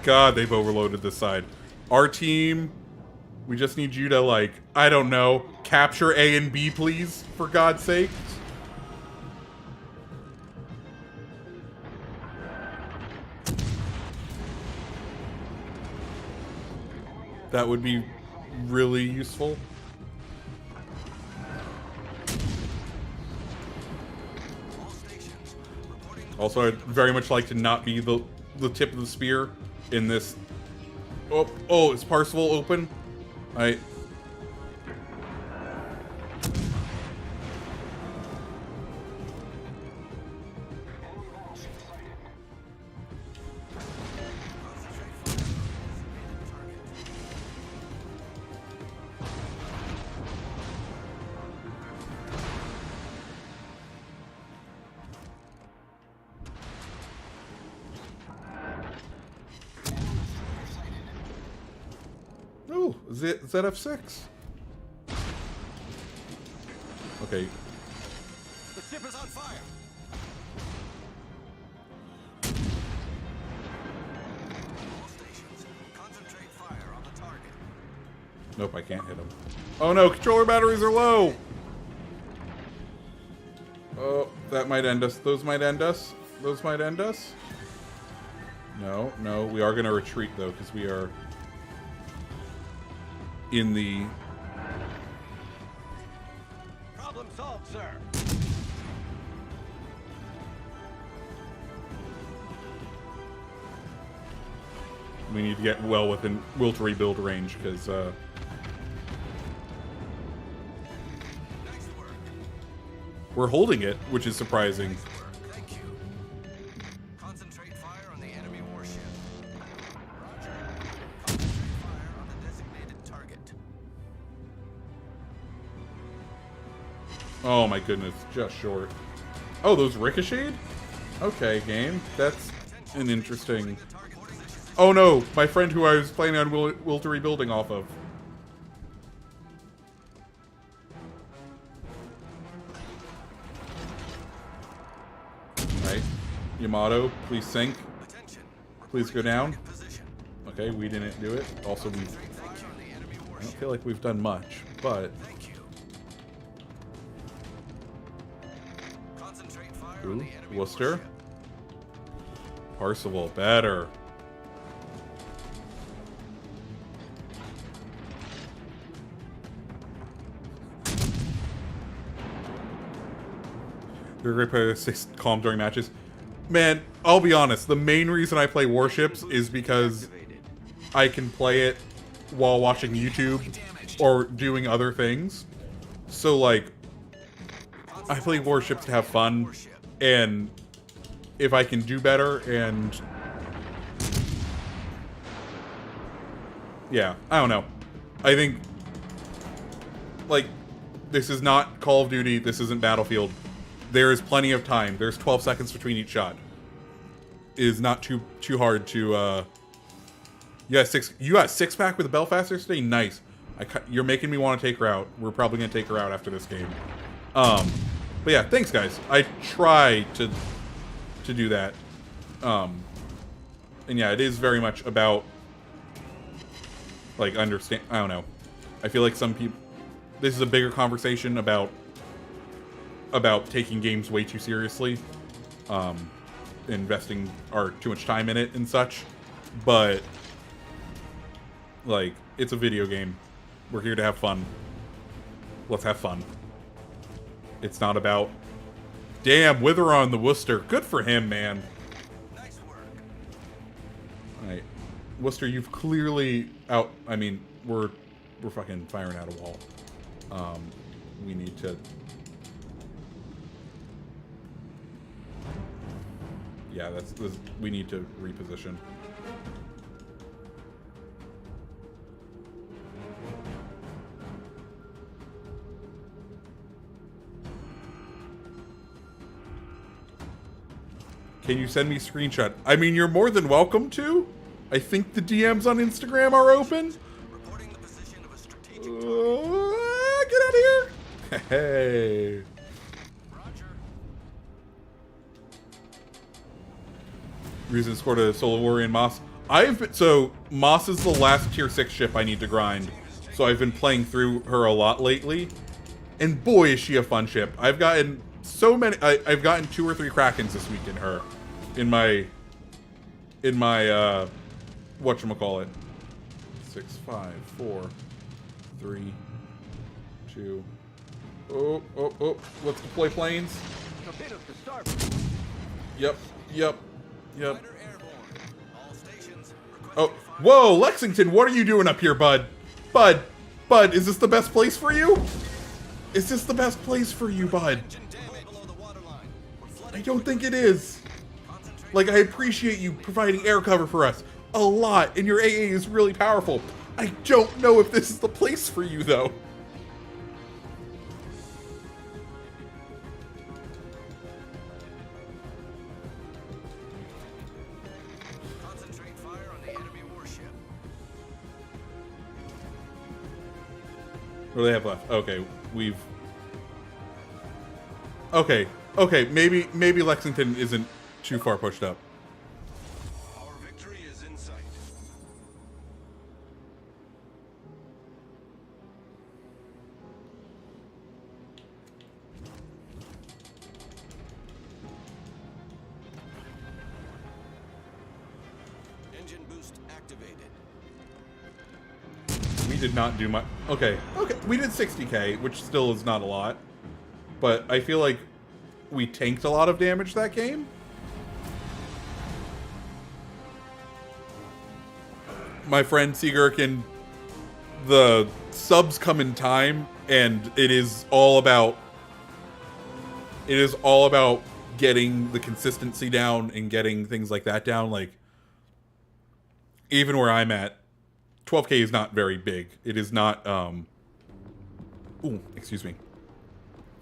God, they've overloaded this side. Our team, we just need you to, like, I don't know, capture A and B, please, for God's sake. That would be really useful. Also, I'd very much like to not be the tip of the spear in this. Oh, is Parsifal open? ZF6? Okay. The ship is on fire. All stations, concentrate fire on the target. Nope, I can't hit him. Oh no, controller batteries are low! Oh, that might end us. Those might end us. Those might end us. No, no, we are going to retreat though, because we are in the... Problem solved, sir. We need to get well within will to rebuild range, because Nice work. we're holding it, which is surprising. Nice work. Thank you. Concentrate fire on the enemy warship. Roger. Concentrate fire on the designated target. Oh my goodness, just short. Oh, those ricocheted? Okay, game. That's an interesting... Oh no, my friend who I was planning on will to rebuilding off of. Right. Yamato, please sink. Attention. Please go down. Position. Okay, we didn't do it. Also, we Fire on the enemy I don't warship. feel like we've done much, but... Thank you. Concentrate fire on Ooh, the enemy Worcester. warship. Parsival, better. You're a great player to stay calm during matches. Man, I'll be honest, the main reason I play Warships is because I can play it while watching YouTube or doing other things. So, like, I play Warships to have fun, and if I can do better, and... yeah, I don't know. I think, like, this is not Call of Duty, this isn't Battlefield. There is plenty of time. There's 12 seconds between each shot. It is not too hard to, you got six pack with the Belfast today? Nice. You're making me want to take her out. We're probably going to take her out after this game. But yeah, thanks guys. I try to do that. And yeah, it is very much about, like, understand. I don't know. I feel like some people, this is a bigger conversation about taking games way too seriously, investing too much time in it and such. But, like, it's a video game. We're here to have fun. Let's have fun. It's not about, damn, Wither on the Worcester. Good for him, man. Nice work. Alright. Worcester, you've clearly I mean, we're fucking firing out a wall. We need to... yeah, we need to reposition. Can you send me a screenshot? I mean, you're more than welcome to. I think the DMs on Instagram are open. Reporting the position of a strategic Get out of here! Hey. Roger. Reason scored a solo warrior in Moss. So Moss is the last tier 6 ship I need to grind. So I've been playing through her a lot lately. And boy, is she a fun ship. I've gotten so many, I've gotten 2 or 3 Krakens this week in her. In my whatchamacallit. 6, 5, 4, 3, 2. Oh. Let's deploy planes. Torpedoes to starboard. Yep. Fighter airborne. All stations Oh, requesting fire. whoa, Lexington, what are you doing up here, bud? Bud, is this the best place for you? Is this the best place for you, bud? Engine damage below the waterline. We're flooding. I don't think it is. Concentrate. Like, I appreciate you providing air cover for us a lot, and your AA is really powerful. I don't know if this is the place for you, though. Concentrate fire on the enemy warship. do they have left? Okay, we've... Okay, maybe Lexington isn't too far pushed up. Our victory is in sight. Engine boost activated. We did not do much. Okay, we did 60k, which still is not a lot. But I feel like we tanked a lot of damage that game. My friend Seagurkin, the subs come in time, and it is all about getting the consistency down and getting things like that down. Like, even where I'm at, 12k is not very big. It is not ooh, excuse me.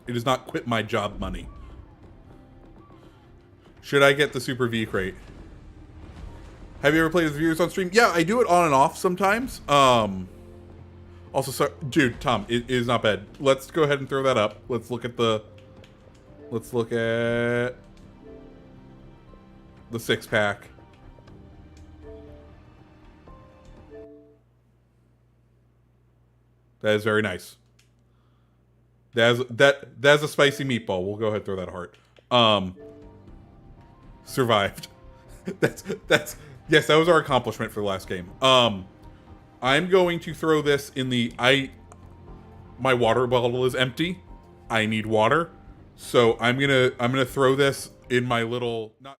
It does not quit my job money. Should I get the Super V crate? Have you ever played with viewers on stream? Yeah, I do it on and off sometimes. Also, sorry, dude, Tom, it is not bad. Let's go ahead and throw that up. Let's look at the 6-pack. That is very nice. That's a spicy meatball. We'll go ahead and throw that heart. Survived. That's yes, that was our accomplishment for the last game. I'm going to throw this in the my water bottle is empty. I need water. So I'm gonna throw this in my little not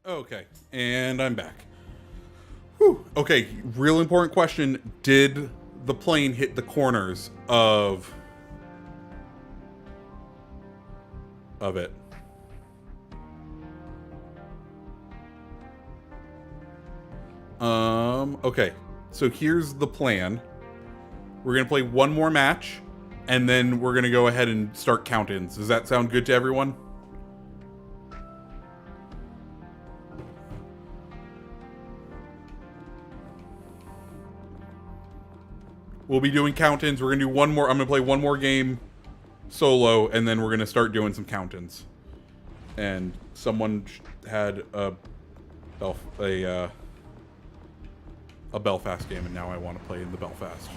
okay, and I'm back. Whew. Okay, real important question. Did the plane hit the corners of it? Okay. So here's the plan. We're going to play one more match, and then we're going to go ahead and start count-ins. Does that sound good to everyone? We'll be doing count-ins. We're going to do one more. I'm going to play one more game solo, and then we're going to start doing some count-ins. And someone had a Belfast game, and now I want to play in the Belfast.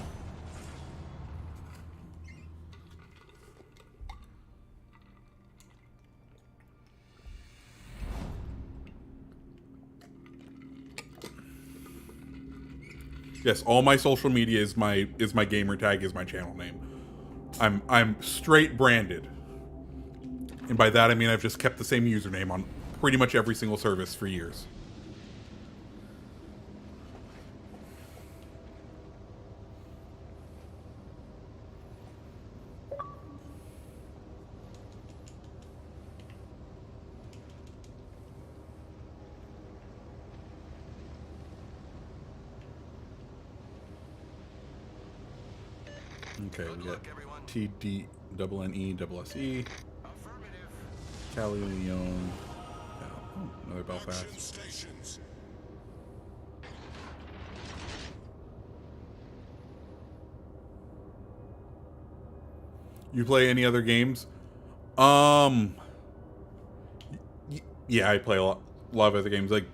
Yes, all my social media is my gamer tag, is my channel name. I'm straight branded. And by that I mean I've just kept the same username on pretty much every single service for years. Okay, we got TDNNE Cali Leon. Oh, another Belfast. Stations. You play any other games? Yeah, I play a lot of other games. Like,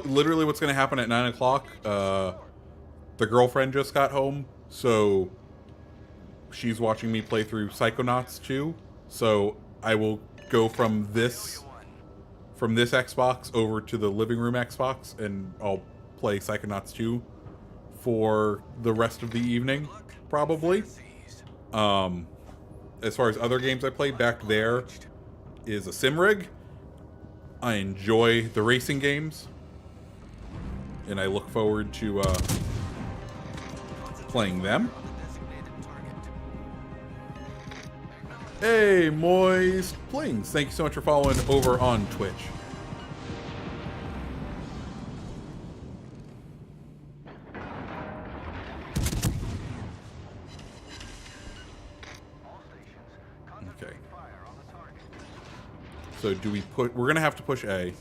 literally what's going to happen at 9 o'clock, the girlfriend just got home, so she's watching me play through Psychonauts 2, so I will go from this Xbox over to the living room Xbox, and I'll play Psychonauts 2 for the rest of the evening, probably. As far as other games I play, back there is a sim rig. I enjoy the racing games, and I look forward to playing them. Hey, Moist Plings, thank you so much for following over on Twitch. Okay. So do we put... We're going to have to push A.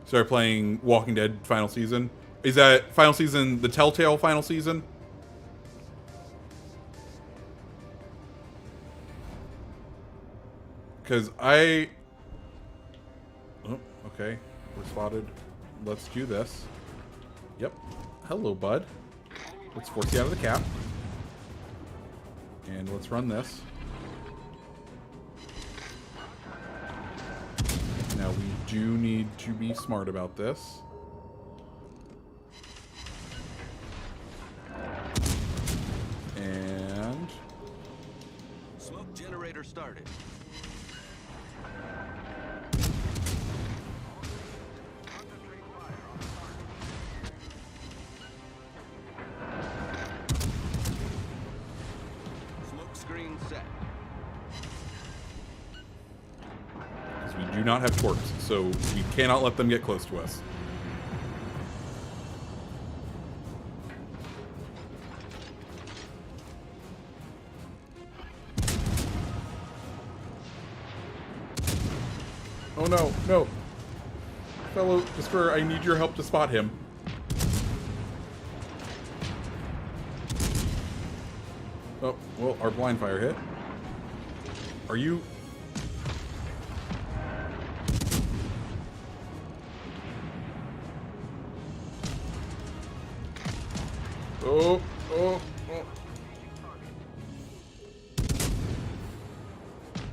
Start playing Walking Dead final season. Is that final season the Telltale final season? Because I... Oh, okay. We're spotted. Let's do this. Yep. Hello, bud. Let's force you out of the cap. And let's run this. Now we do need to be smart about this. And... Smoke generator started. Smoke screen set. because we do not have torps, so we cannot let them get close to us. Oh no, no. Fellow Destroyer, I need your help to spot him. Oh, well, our blind fire hit. Are you... Oh, oh, oh.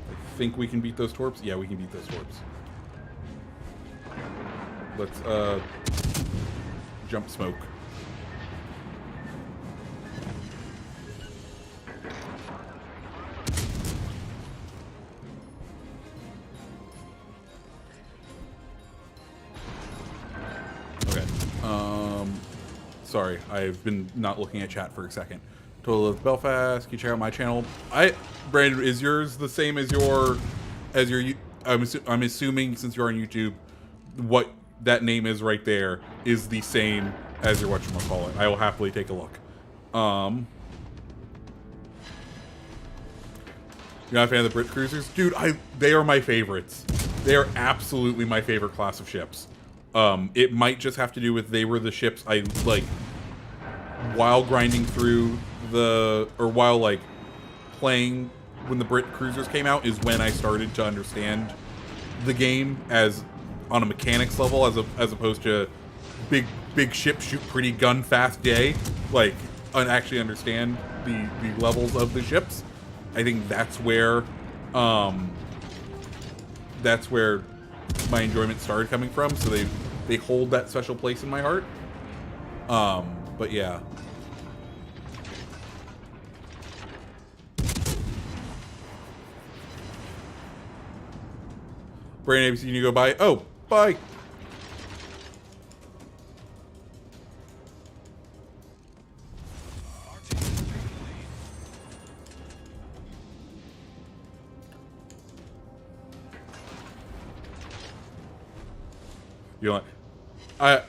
I think we can beat those torps. Yeah, we can beat those torps. Let's, jump smoke. Okay. Sorry, I've been not looking at chat for a second. Total of Belfast. Can you check out my channel? Brandon, is yours the same as your, I'm assuming since you're on YouTube, what that name is right there is the same as your whatchamacallit. I will happily take a look. You're not a fan of the Brit cruisers? Dude, they are my favorites. They are absolutely my favorite class of ships. It might just have to do with they were the ships I, like, while grinding through while, like, playing when the Brit cruisers came out is when I started to understand the game as on a mechanics level as opposed to big ships shoot pretty gun fast day, like, and actually understand the levels of the ships. I think that's where my enjoyment started coming from, so they hold that special place in my heart. But yeah. Brandon ABC, you go by. Oh, bye. Our team is taking the lead. You know,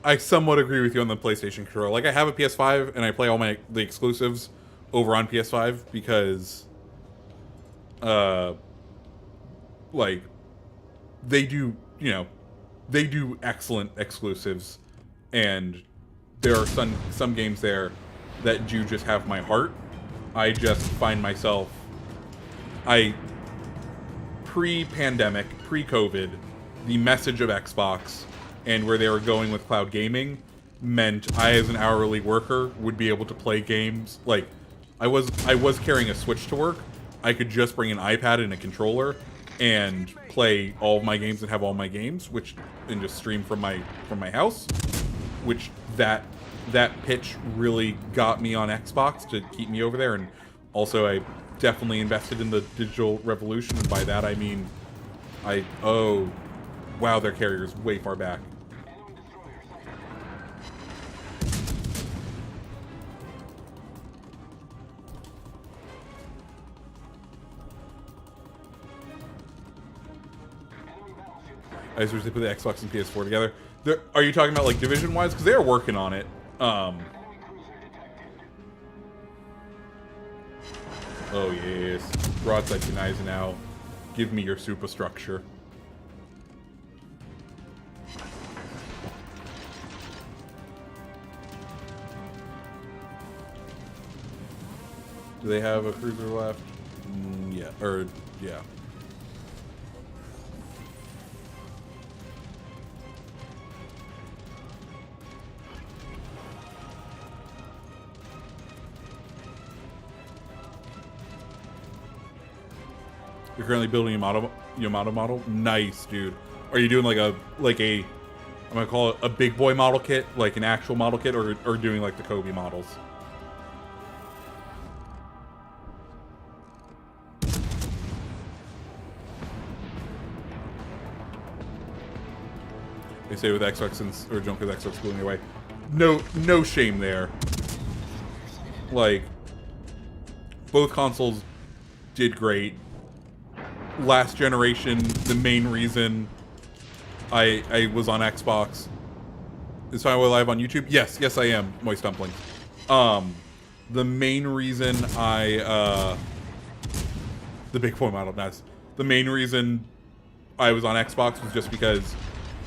I somewhat agree with you on the PlayStation controller. Like, I have a PS5 and I play all the exclusives over on PS5 because, like, they do, you know, they do excellent exclusives, and there are some games there that do just have my heart. I just find myself, pre-pandemic, pre-COVID, the message of Xbox and where they were going with cloud gaming meant I, as an hourly worker, would be able to play games. Like, I was carrying a Switch to work. I could just bring an iPad and a controller and play all of my games and have all my games, and just stream from my house. Which that pitch really got me on Xbox to keep me over there, and also I definitely invested in the digital revolution, and by that I mean oh wow, their carrier's way far back. I just wish they put the Xbox and PS4 together. Are you talking about, like, division-wise? Because they are working on it. Oh, yes. Broadside to Eisenhower. Give me your superstructure. Do they have a cruiser left? Yeah. Yeah. You're currently building a Yamato model? Nice, dude. Are you doing I'm gonna call it a big boy model kit, like an actual model kit, or doing like the Kobe models? They say with Xbox or junk with Xbox going away. No shame there. Like, both consoles did great. Last generation, the main reason I was on Xbox. Is Final Live on YouTube? Yes, I am. Moist Dumplings. The main reason the big boy model mess. The main reason I was on Xbox was just because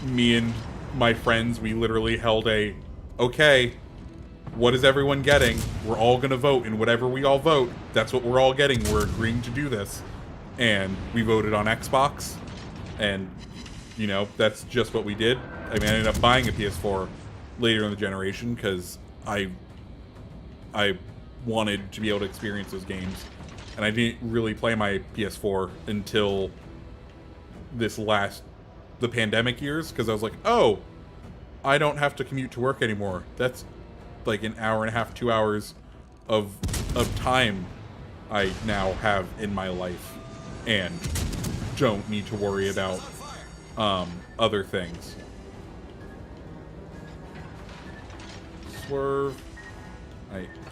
me and my friends, we literally held okay, what is everyone getting? We're all gonna vote, and whatever we all vote, that's what we're all getting. We're agreeing to do this. And we voted on Xbox, and, you know, that's just what we did. I mean, I ended up buying a PS4 later in the generation because I wanted to be able to experience those games, and I didn't really play my PS4 until the pandemic years, because I was like, oh, I don't have to commute to work anymore. That's like an hour and a half, 2 hours of time I now have in my life, and don't need to worry about other things. Swerve.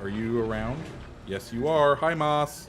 Are you around? Yes, you are. Hi, Moss.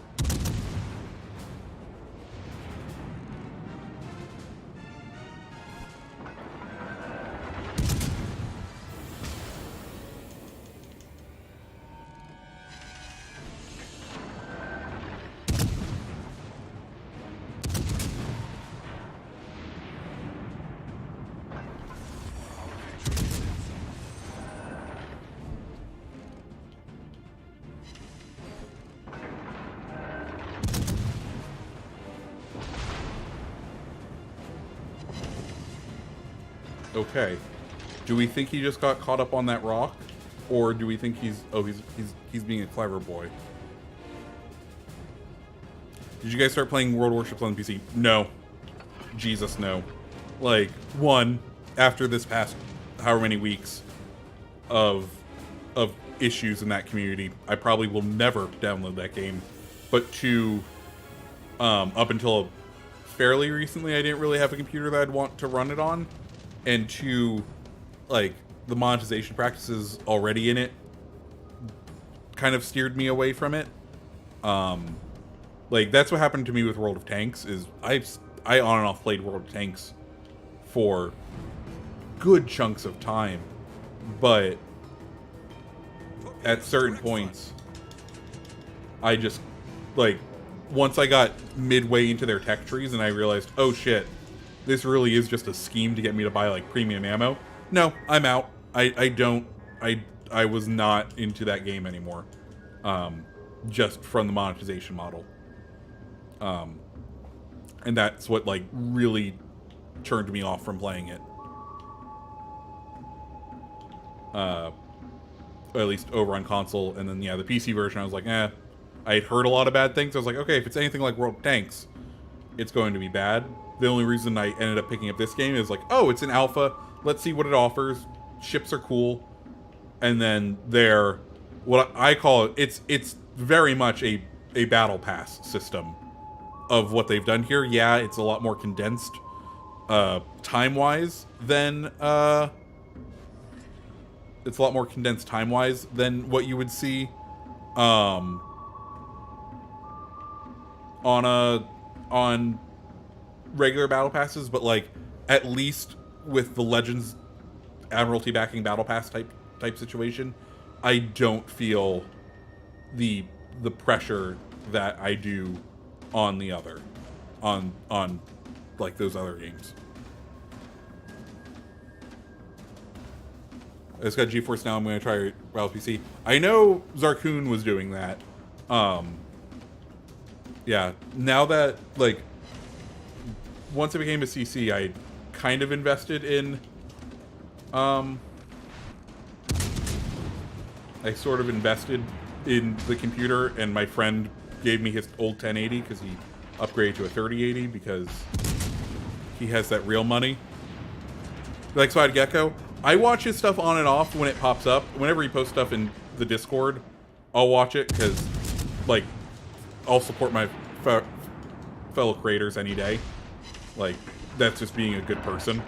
Okay. Do we think he just got caught up on that rock? Or do we think he's being a clever boy? Did you guys start playing World Warships on the PC? No. Jesus, no. Like, one, after this past however many weeks of issues in that community, I probably will never download that game. But two, up until fairly recently I didn't really have a computer that I'd want to run it on, and two, like, the monetization practices already in it kind of steered me away from it. Like, that's what happened to me with World of Tanks, is I on and off played World of Tanks for good chunks of time, but at certain points, I just, like, once I got midway into their tech trees and I realized, oh shit, this really is just a scheme to get me to buy, like, premium ammo. No, I'm out. I was not into that game anymore. Just from the monetization model. And that's what, like, really turned me off from playing it. Or at least over on console. And then, yeah, the PC version, I was like, eh. I had heard a lot of bad things. I was like, okay, if it's anything like World of Tanks, it's going to be bad. The only reason I ended up picking up this game is like, oh, it's an alpha. Let's see what it offers. Ships are cool. And then they're, what I call it, it's very much a battle pass system of what they've done here. Yeah, it's a lot more condensed time-wise than it's a lot more condensed time-wise than what you would see on regular battle passes, but like at least with the Legends Admiralty backing battle pass type situation, I don't feel the pressure that I do on the other on like those other games. I just got GeForce Now. I'm going to try Rails PC. I know Zarkoon was doing that. Yeah, now that, like, once I became a CC, I kind of invested in, I sort of invested in the computer, and my friend gave me his old 1080 because he upgraded to a 3080 because he has that real money. Like Spotted Gecko, I watch his stuff on and off when it pops up. Whenever he posts stuff in the Discord, I'll watch it because, like, I'll support my fellow creators any day. Like, that's just being a good person.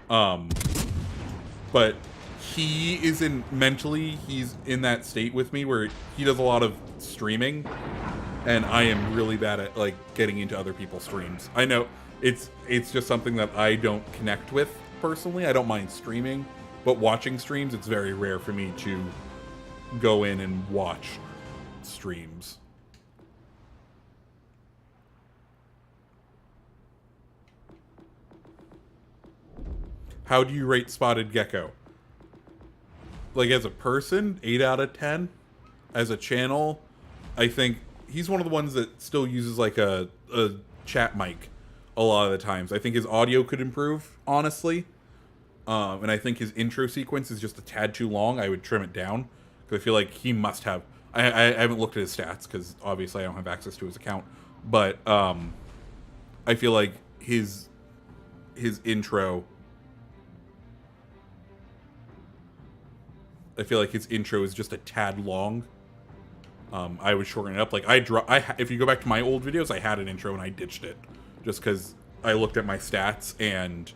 But he is mentally, he's in that state with me where he does a lot of streaming, and I am really bad at, like, getting into other people's streams. I know it's just something that I don't connect with personally. I don't mind streaming, but watching streams, it's very rare for me to go in and watch streams. How do you rate Spotted Gecko? Like, as a person, 8 out of 10. As a channel, I think he's one of the ones that still uses, like, a chat mic a lot of the times. I think his audio could improve, honestly. And I think his intro sequence is just a tad too long. I would trim it down. Because I feel like he must have... I haven't looked at his stats, because obviously I don't have access to his account. But I feel like his intro... I feel like his intro is just a tad long. I would shorten it up. Like, if you go back to my old videos, I had an intro and I ditched it. Just because I looked at my stats and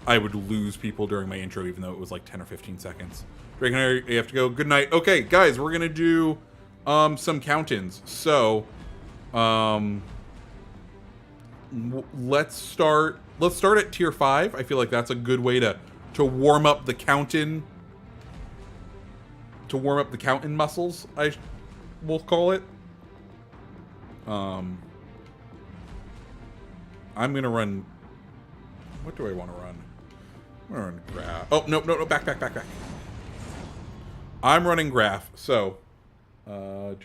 I would lose people during my intro, even though it was like 10 or 15 seconds. Drake and I, you have to go. Good night. Okay, guys, we're going to do some count-ins. So, let's start at tier 5. I feel like that's a good way to warm up the count-in. To warm up the count-in muscles, we'll call it. I'm gonna run. What do I want to run? I'm gonna run graph. Oh no, back. I'm running graph. So, So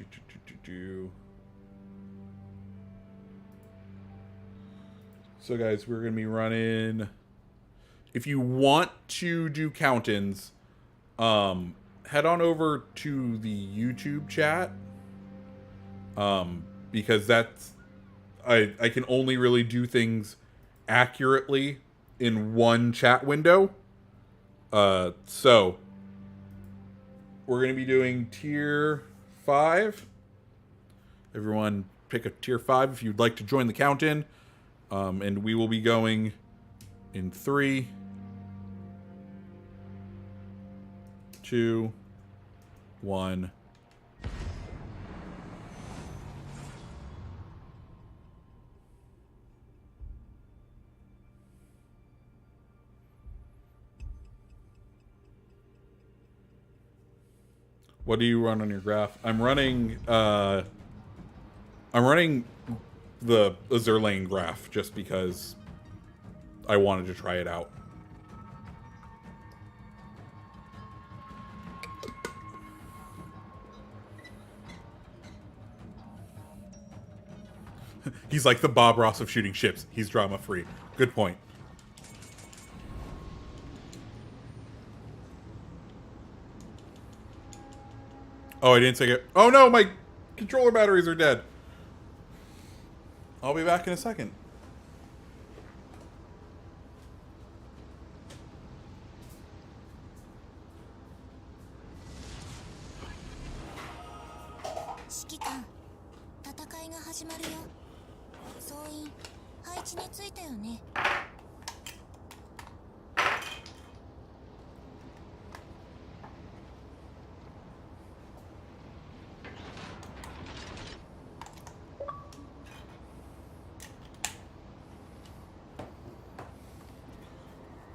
guys, we're gonna be running. If you want to do count-ins, head on over to the YouTube chat, because that's I can only really do things accurately in one chat window. So we're gonna be doing tier 5. Everyone pick a tier 5 if you'd like to join the count-in. And we will be going in 3, 2, 1. What do you run on your graph? I'm running the Azur Lane graph just because I wanted to try it out. He's like the Bob Ross of shooting ships. He's drama free. Good point. Oh, I didn't take it. Oh no, my controller batteries are dead. I'll be back in a second.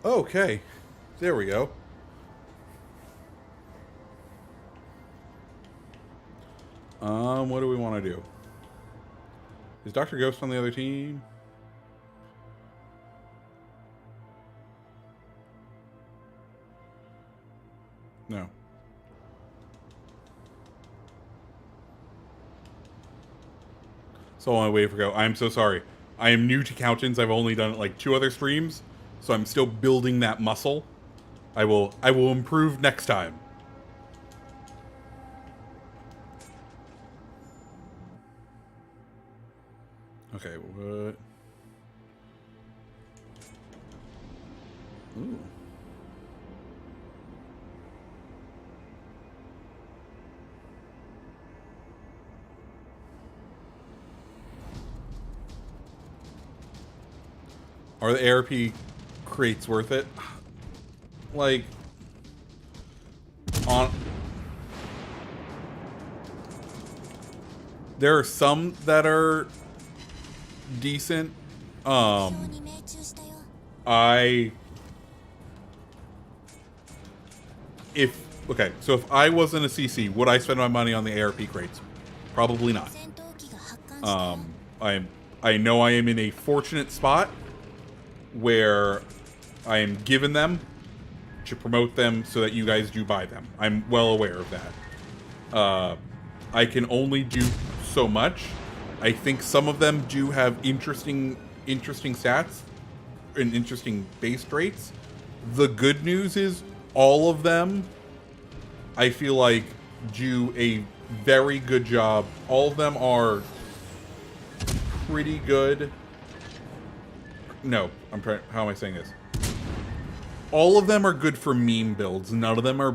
Okay, there we go. What do we want to do? Is Dr. Ghost on the other team? No. So on my way for go. I'm so sorry. I am new to Countins. I've only done it like 2 other streams, so I'm still building that muscle. I will improve next time. Okay, what? Ooh. Are the ARP crates worth it? Like, there are some that are decent. Okay, so if I wasn't a CC, would I spend my money on the ARP crates? Probably not. I know I am in a fortunate spot where I am given them to promote them so that you guys do buy them. I'm well aware of that. I can only do so much. I think some of them do have interesting stats and interesting base rates. The good news is all of them, I feel like, do a very good job. All of them are pretty good. No, how am I saying this? All of them are good for meme builds. None of them are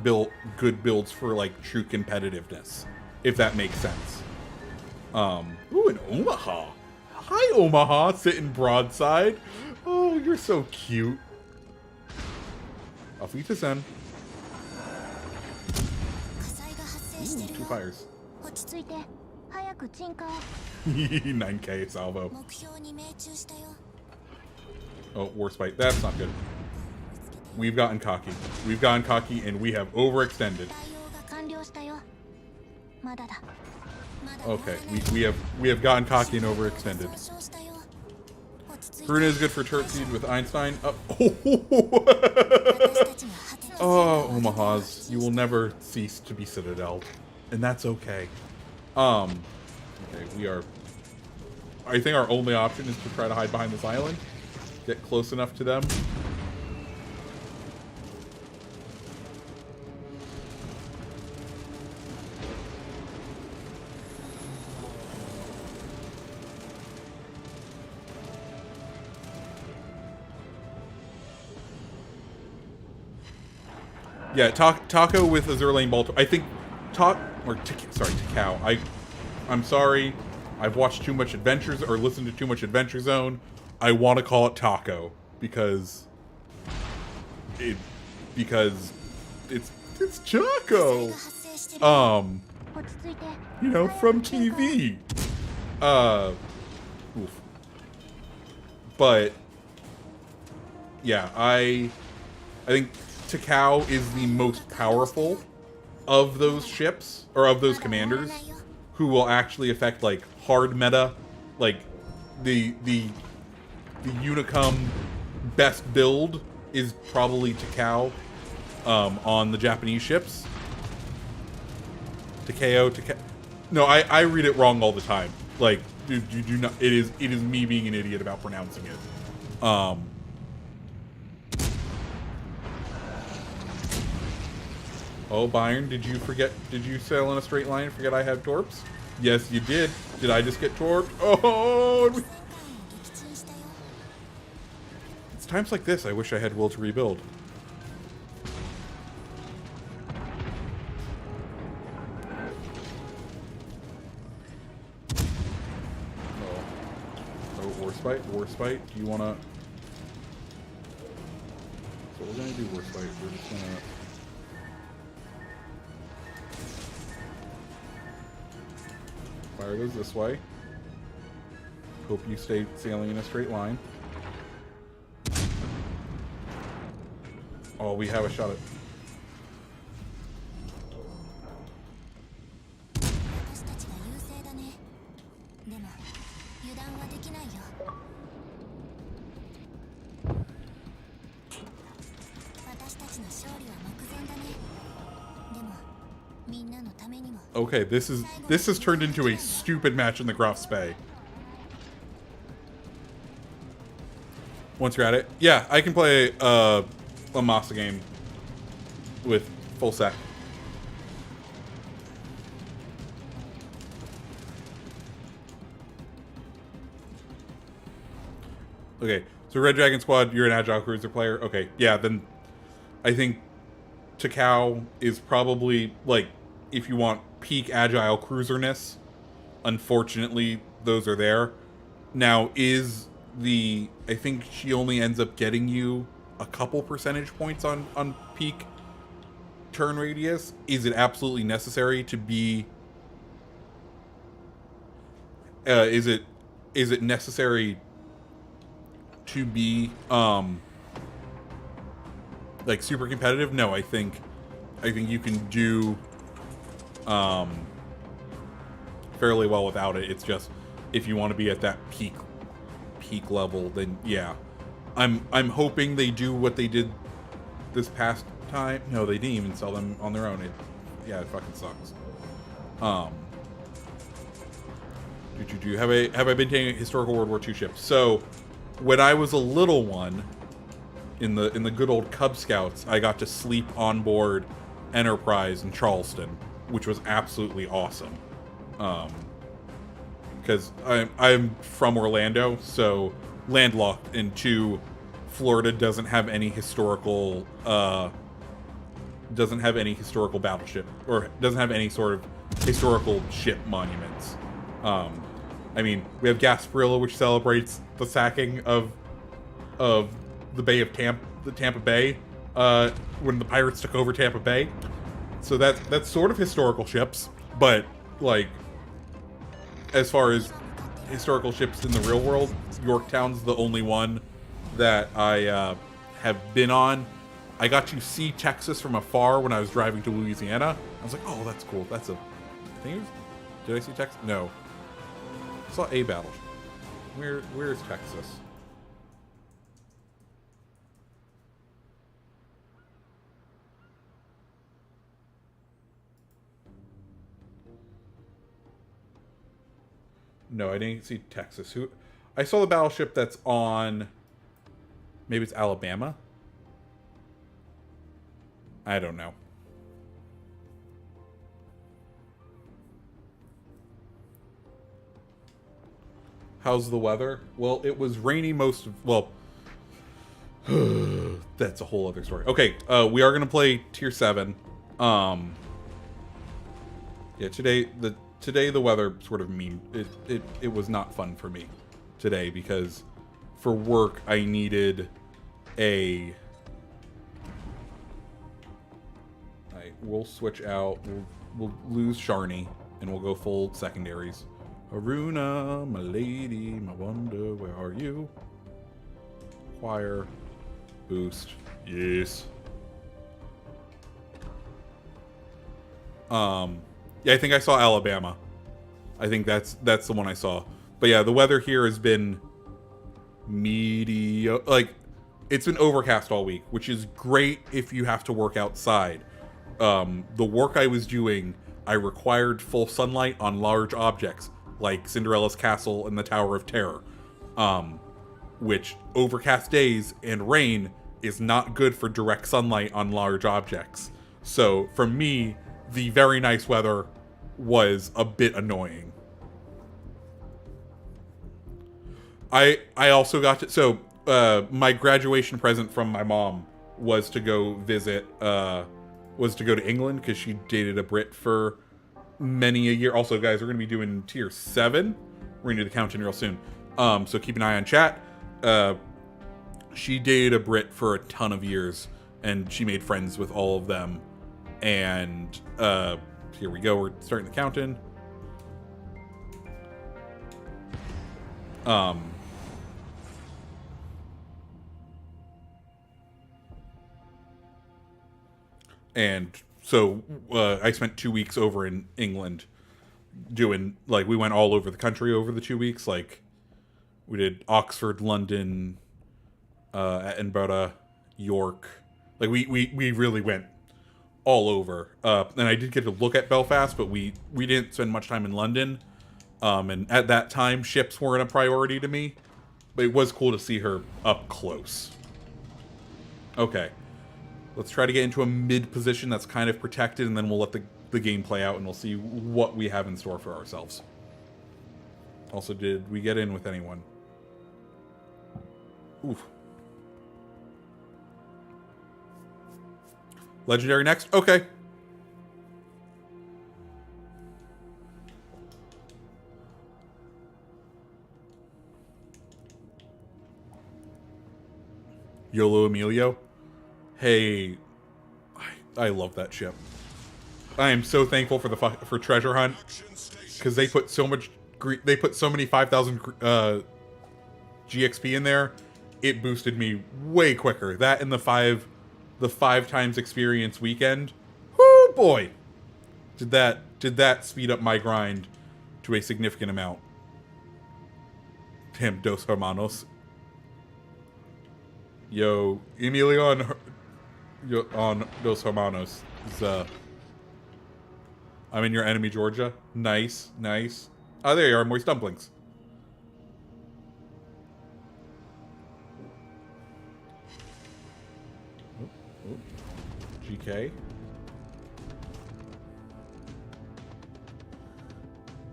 good builds for like true competitiveness, if that makes sense. Ooh, an Omaha. Hi, Omaha, sitting broadside. Oh, you're so cute. Auf Wiedersehen. Ooh, 2 fires. 9k salvo. Oh, Warspite. That's not good. We've gotten cocky. We've gotten cocky and we have overextended. Okay, we have gotten cocky and overextended. Bruna is good for turret seed with Einstein. Oh, Omahas, you will never cease to be Citadel, and that's okay. Okay, we are. I think our only option is to try to hide behind this island, get close enough to them. Yeah, Taco with Azur Lane Baltimore. I think Takao. I'm sorry. I've watched too much Adventures or listened to too much Adventure Zone. I want to call it taco because it's Choco. You know, from TV. Oof. But yeah, I think Takao is the most powerful of those ships, or of those commanders, who will actually affect like hard meta, like the Unicum best build is probably Takao on the Japanese ships. Takao. No, I read it wrong all the time. Like, you do not. It is me being an idiot about pronouncing it. Oh, Byron, did you sail in a straight line and forget I had torps? Yes, you did. Did I just get torped? Oh! It's times like this I wish I had will to rebuild. Oh, war spite. Do you wanna? So we're gonna do war spite. We're just gonna. Fire goes this way. Hope you stay sailing in a straight line. Oh, we have a shot at... Okay, this has turned into a stupid match in the Graf Spey. Once you're at it. Yeah, I can play a Masa game with full sec. Okay, so Red Dragon Squad, you're an Agile Cruiser player. Okay, yeah, then I think Takao is probably, like, if you want peak Agile Cruiserness, unfortunately, those are there. Now, I think she only ends up getting you a couple percentage points on peak turn radius. Is it absolutely necessary to be... is it necessary to be like super competitive? No, I think you can do fairly well without it. It's just if you want to be at that peak level, then yeah. I'm hoping they do what they did this past time. No, they didn't even sell them on their own. It fucking sucks. Have I been taking historical World War II ships? So when I was a little one, in the good old Cub Scouts, I got to sleep on board Enterprise in Charleston, which was absolutely awesome. Because I'm from Orlando, so landlocked, and Florida doesn't have any historical battleship, or doesn't have any sort of historical ship monuments. I mean, we have Gasparilla, which celebrates the sacking of the Bay of Tampa Bay, when the pirates took over Tampa Bay. So that's sort of historical ships, but like, as far as historical ships in the real world, Yorktown's the only one that I have been on. I got to see Texas from afar when I was driving to Louisiana. I was like, oh, that's cool. That's a thing. Did I see Texas? No. I saw a battleship. Where's Texas? No, I didn't see Texas. I saw the battleship that's on... Maybe it's Alabama? I don't know. How's the weather? Well, it was rainy most of... Well, that's a whole other story. Okay, we are going to play Tier 7. Yeah, today the weather sort of it was not fun for me today because for work, I needed a... Alright, we'll switch out. We'll lose Sharni, and we'll go full secondaries. Haruna, my lady, my wonder, where are you? Choir. Boost. Yes. Yeah, I think I saw Alabama. I think that's the one I saw. But yeah, the weather here has been mediocre. Like, it's been overcast all week, which is great if you have to work outside. The work I was doing, I required full sunlight on large objects, like Cinderella's castle and the Tower of Terror. Which, overcast days and rain is not good for direct sunlight on large objects. So, for me, the very nice weather was a bit annoying. I also got to... So, my graduation present from my mom was to go visit... was to go to England, because she dated a Brit for many a year. Also, guys, we're going to be doing Tier 7. We're going to do the count-in real soon. So keep an eye on chat. She dated a Brit for a ton of years, and she made friends with all of them. And here we go. We're starting the count-in. And so I spent 2 weeks over in England doing, like, we went all over the country over the 2 weeks. Like, we did Oxford, London, Edinburgh, York. Like, we really went all over. And I did get to look at Belfast, but we didn't spend much time in London. And at that time, ships weren't a priority to me. But it was cool to see her up close. Okay. Let's try to get into a mid position that's kind of protected, and then we'll let the game play out, and we'll see what we have in store for ourselves. Also, did we get in with anyone? Oof. Legendary next? Okay. YOLO Emilio? Hey, I love that ship. I am so thankful for Treasure Hunt, because they put so much they put so many 5,000 GXP in there. It boosted me way quicker. That and the 5 times experience weekend. Whoo boy, did that speed up my grind to a significant amount. Damn, Dos Hermanos. Yo, Emilio on Dos Hermanos. I'm in your enemy, Georgia. Nice, nice. Oh, there you are, moist dumplings. Oh. GK.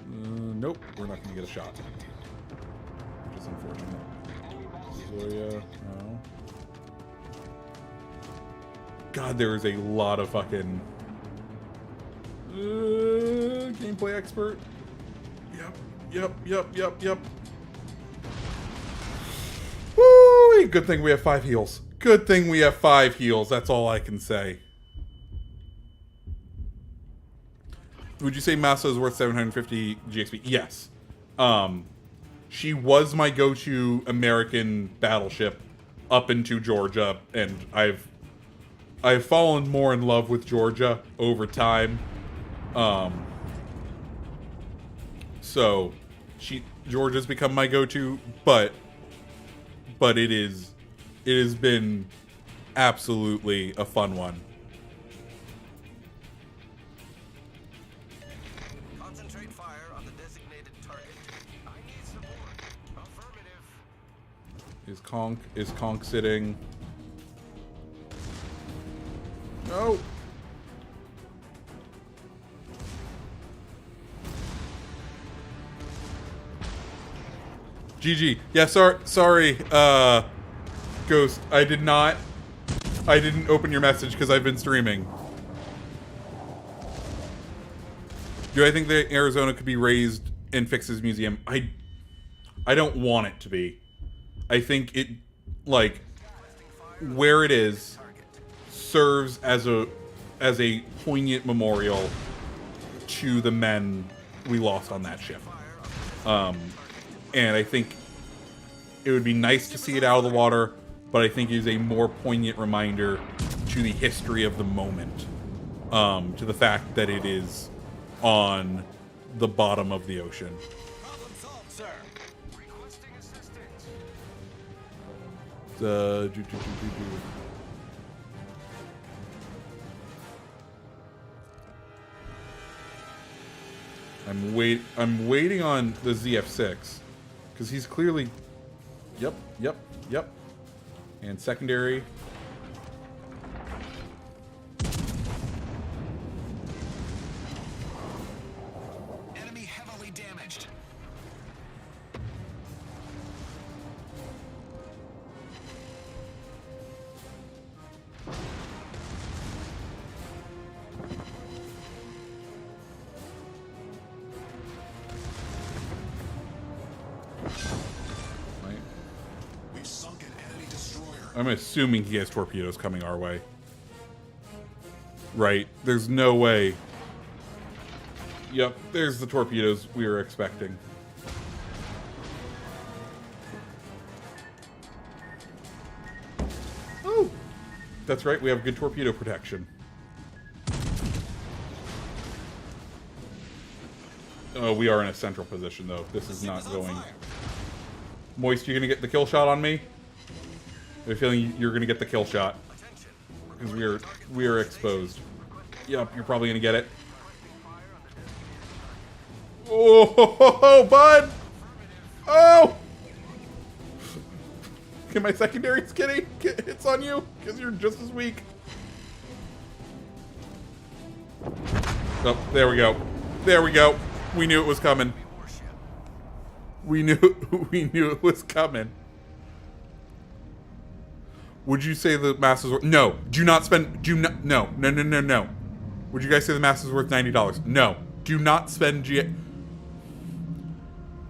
Nope, we're not going to get a shot. Which is unfortunate. Zoya, no. God, there is a lot of fucking... gameplay expert. Yep. Woo! Good thing we have 5 heals. Good thing we have 5 heals. That's all I can say. Would you say Masa is worth 750 GXP? Yes. She was my go-to American battleship up into Georgia, and I've fallen more in love with Georgia over time. So Georgia's become my go-to, but it has been absolutely a fun one. Concentrate fire on the designated target. I need support. Affirmative. Is Conk sitting? No. GG. Yeah, sorry, Ghost. I didn't open your message because I've been streaming. Do I think that Arizona could be raised and fixed as a museum? I don't want it to be. I think it, like, where it is serves as a poignant memorial to the men we lost on that ship. And I think it would be nice to see it out of the water, but I think it is a more poignant reminder to the history of the moment, to the fact that it is on the bottom of the ocean. Problem solved, sir. Requesting assistance. I'm waiting on the ZF6 because he's clearly. Yep. And secondary. Enemy heavily damaged. Right. We've sunk an enemy destroyer. I'm assuming he has torpedoes coming our way. Right. There's no way. Yep, there's the torpedoes we were expecting. Oh! That's right, we have good torpedo protection. Oh, we are in a central position, though. This is not going... Moist, you gonna get the kill shot on me? I have a feeling you're gonna get the kill shot. Because we are exposed. Yep, you're probably gonna get it. Oh, bud! Oh! Can my secondary skinny hits on you? Because you're just as weak. Oh, there we go. There we go. We knew it was coming. We knew it was coming. Would you say the mass is worth... No. Do not spend... No. Would you guys say the mass is worth $90? No. Do not spend...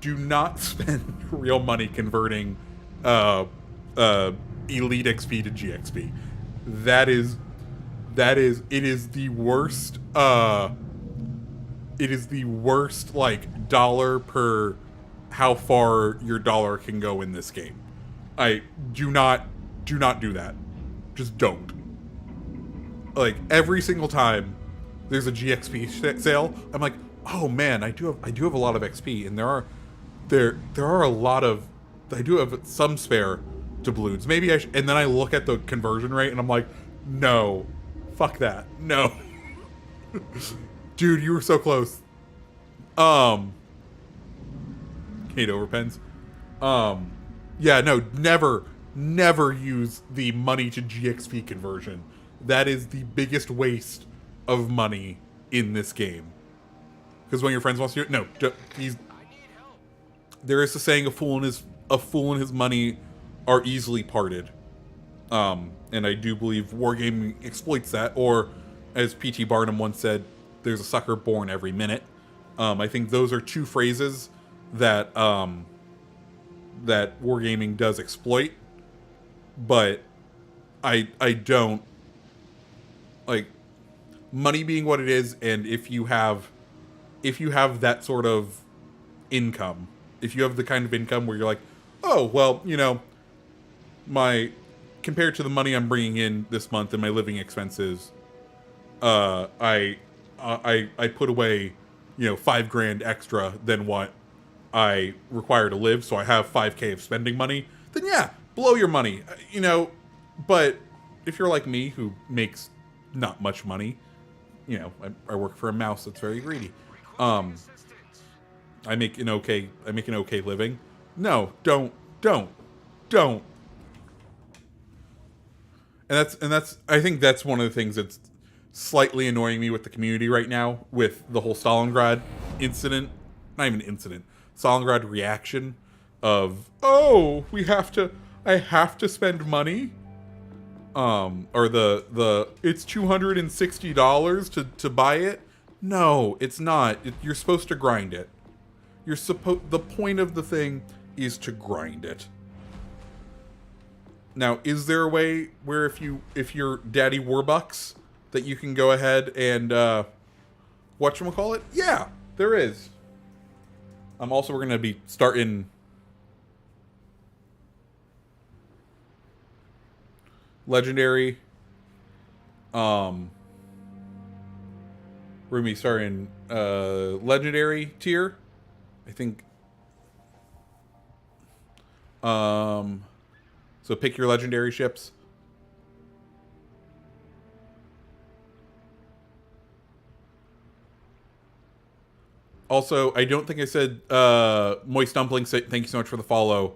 Do not spend real money converting Elite XP to GXP. It is the worst, it is the worst, like, dollar per how far your dollar can go in this game. Do not do that. Just don't. Like, every single time there's a GXP sale, I'm like, oh man, I do have a lot of XP, and there are a lot of, I do have some spare doubloons. Maybe I should, and then I look at the conversion rate and I'm like, no, fuck that, no. Dude, you were so close. Kate overpens. Yeah, no, never use the money to GXP conversion. That is the biggest waste of money in this game. Because when your friends wants to do it, no, there is a saying, a fool and his money are easily parted. And I do believe Wargaming exploits that, or as P.T. Barnum once said, there's a sucker born every minute. I think those are two phrases that that Wargaming does exploit, but I don't like money being what it is, and if you have that sort of income, if you have the kind of income where you're like, oh, well, you know, compared to the money I'm bringing in this month and my living expenses, I put away, you know, $5,000 extra than what I require to live, so I have $5,000 of spending money, then yeah, blow your money, you know. But if you're like me, who makes not much money, you know, I work for a mouse that's very greedy. I make an okay living. No, don't. And that's I think that's one of the things that's slightly annoying me with the community right now, with the whole Stalingrad incident. Not even incident. Stalingrad reaction of, oh, I have to spend money. Or the it's $260 to buy it. No, it's not. You're supposed to grind it. The point of the thing is to grind it. Now, is there a way where if you're Daddy Warbucks that you can go ahead and whatchamacallit? Yeah, there is. Also, we're gonna be starting legendary. We're gonna be starting legendary tier, I think. So pick your legendary ships. Also, I don't think I said Moist Dumpling. Thank you so much for the follow.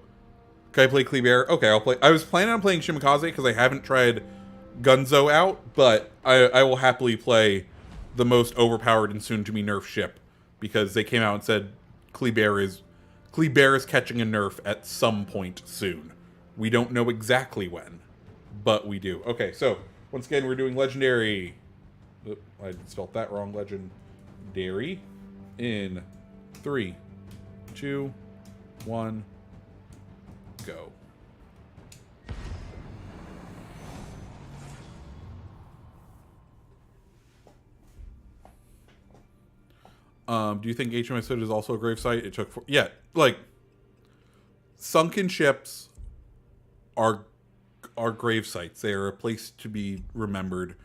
Can I play Kleber? Okay, I'll play. I was planning on playing Shimikaze because I haven't tried Gunzo out, but I will happily play the most overpowered and soon-to-be nerfed ship because they came out and said Kleber is catching a nerf at some point soon. We don't know exactly when, but we do. Okay, so once again, we're doing legendary. Oop, I spelled that wrong. Legendary in 3, 2, 1, go. Do you think HMS Hood is also a grave site? It took yeah, like sunken ships are grave sites. They are a place to be remembered.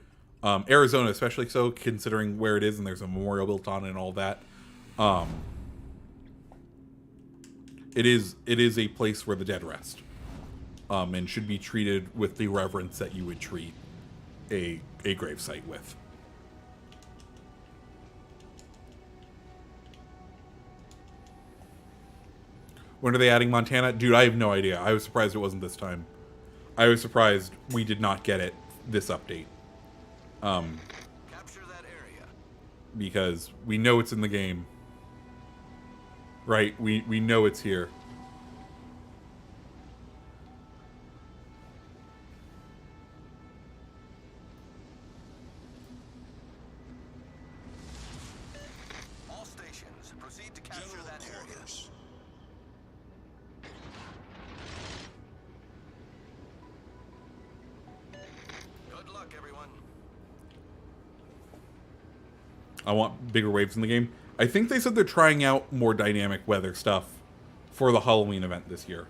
Arizona, especially so, considering where it is, and there's a memorial built on it and all that. It is a place where the dead rest, and should be treated with the reverence that you would treat a grave site with. When are they adding Montana? Dude, I have no idea. I was surprised it wasn't this time. I was surprised we did not get it this update. Capture that area. Because we know it's in the game. Right? We know it's here. All stations, proceed to capture General that area. quarters. Good luck, everyone. I want bigger waves in the game. I think they said they're trying out more dynamic weather stuff for the Halloween event this year.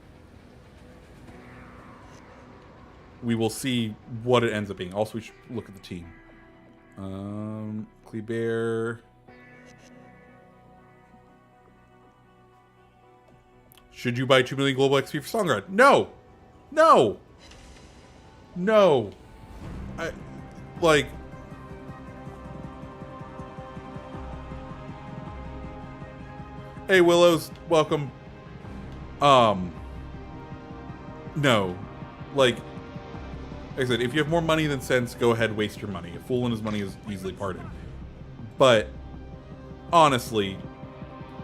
We will see what it ends up being. Also, we should look at the team. Kleber. Should you buy 2 million global XP for Songrat? No! No! No! Hey, Willows, welcome. No. Like I said, if you have more money than sense, go ahead, waste your money. A fool and his money is easily pardoned. But, honestly,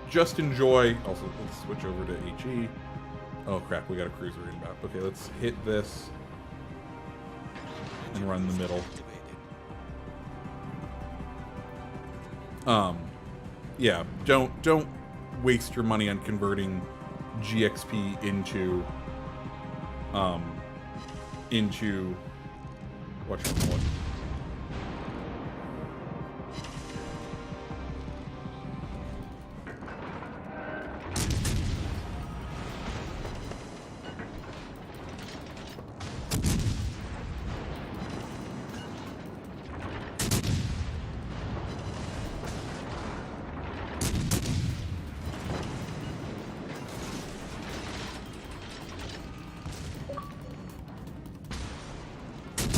just enjoy. Also, let's switch over to HE. Oh, crap, we got a cruiser inbound. Okay, let's hit this and run the middle. Yeah, don't waste your money on converting GXP into whatchamacallit.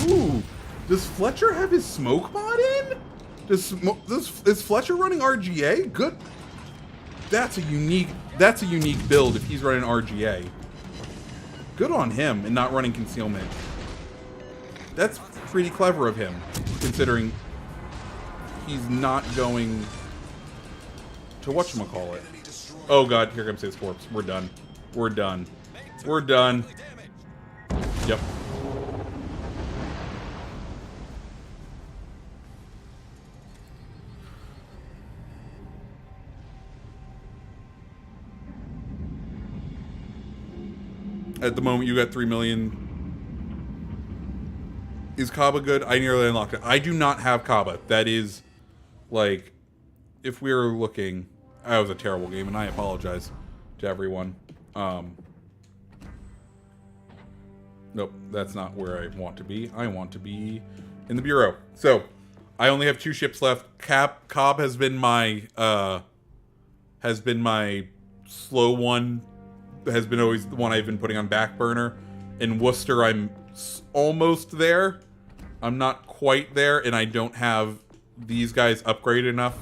Ooh, does Fletcher have his smoke mod in? Is Fletcher running RGA? Good. That's a unique build if he's running RGA. Good on him and not running concealment. That's pretty clever of him, considering he's not going to whatchamacallit. Oh god, here comes his corpse. We're done. We're done. We're done. Yep. At the moment, you got 3 million. Is Kaba good? I nearly unlocked it. I do not have Kaba. That is, like, if we were looking... That was a terrible game, and I apologize to everyone. Nope, that's not where I want to be. I want to be in the Bureau. So, I only have 2 ships left. Cobb has been my slow one. Has been always the one I've been putting on back burner. In Worcester, I'm almost there. I'm not quite there, and I don't have these guys upgraded enough.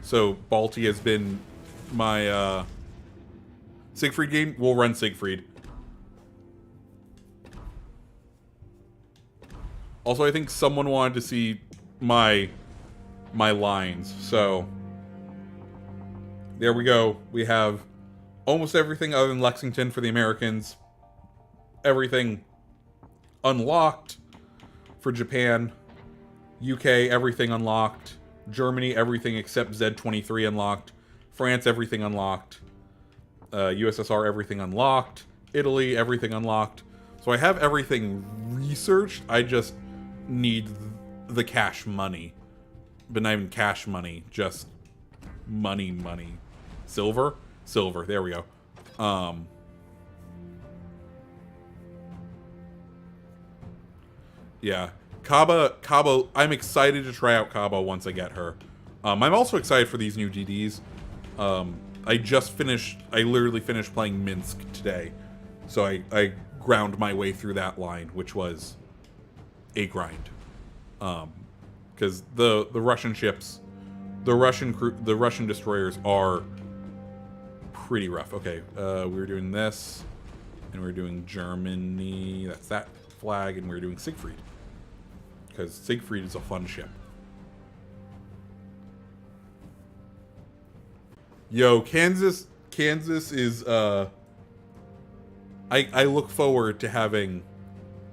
So Balti has been my Siegfried game. We'll run Siegfried. Also, I think someone wanted to see my lines. So there we go. We have almost everything other than Lexington for the Americans. Everything unlocked for Japan. UK, everything unlocked. Germany, everything except Z23 unlocked. France, everything unlocked. USSR, everything unlocked. Italy, everything unlocked. So I have everything researched. I just need the cash money. But not even cash money, just money. Silver? Silver, there we go. Yeah. Kaba, I'm excited to try out Kaba once I get her. I'm also excited for these new DDs. I literally finished playing Minsk today. So I ground my way through that line, which was a grind. Because the Russian ships, the Russian destroyers are pretty rough. Okay, we're doing this, and we're doing Germany. That's that flag, and we're doing Siegfried. Because Siegfried is a fun ship. Yo, Kansas is, I look forward to having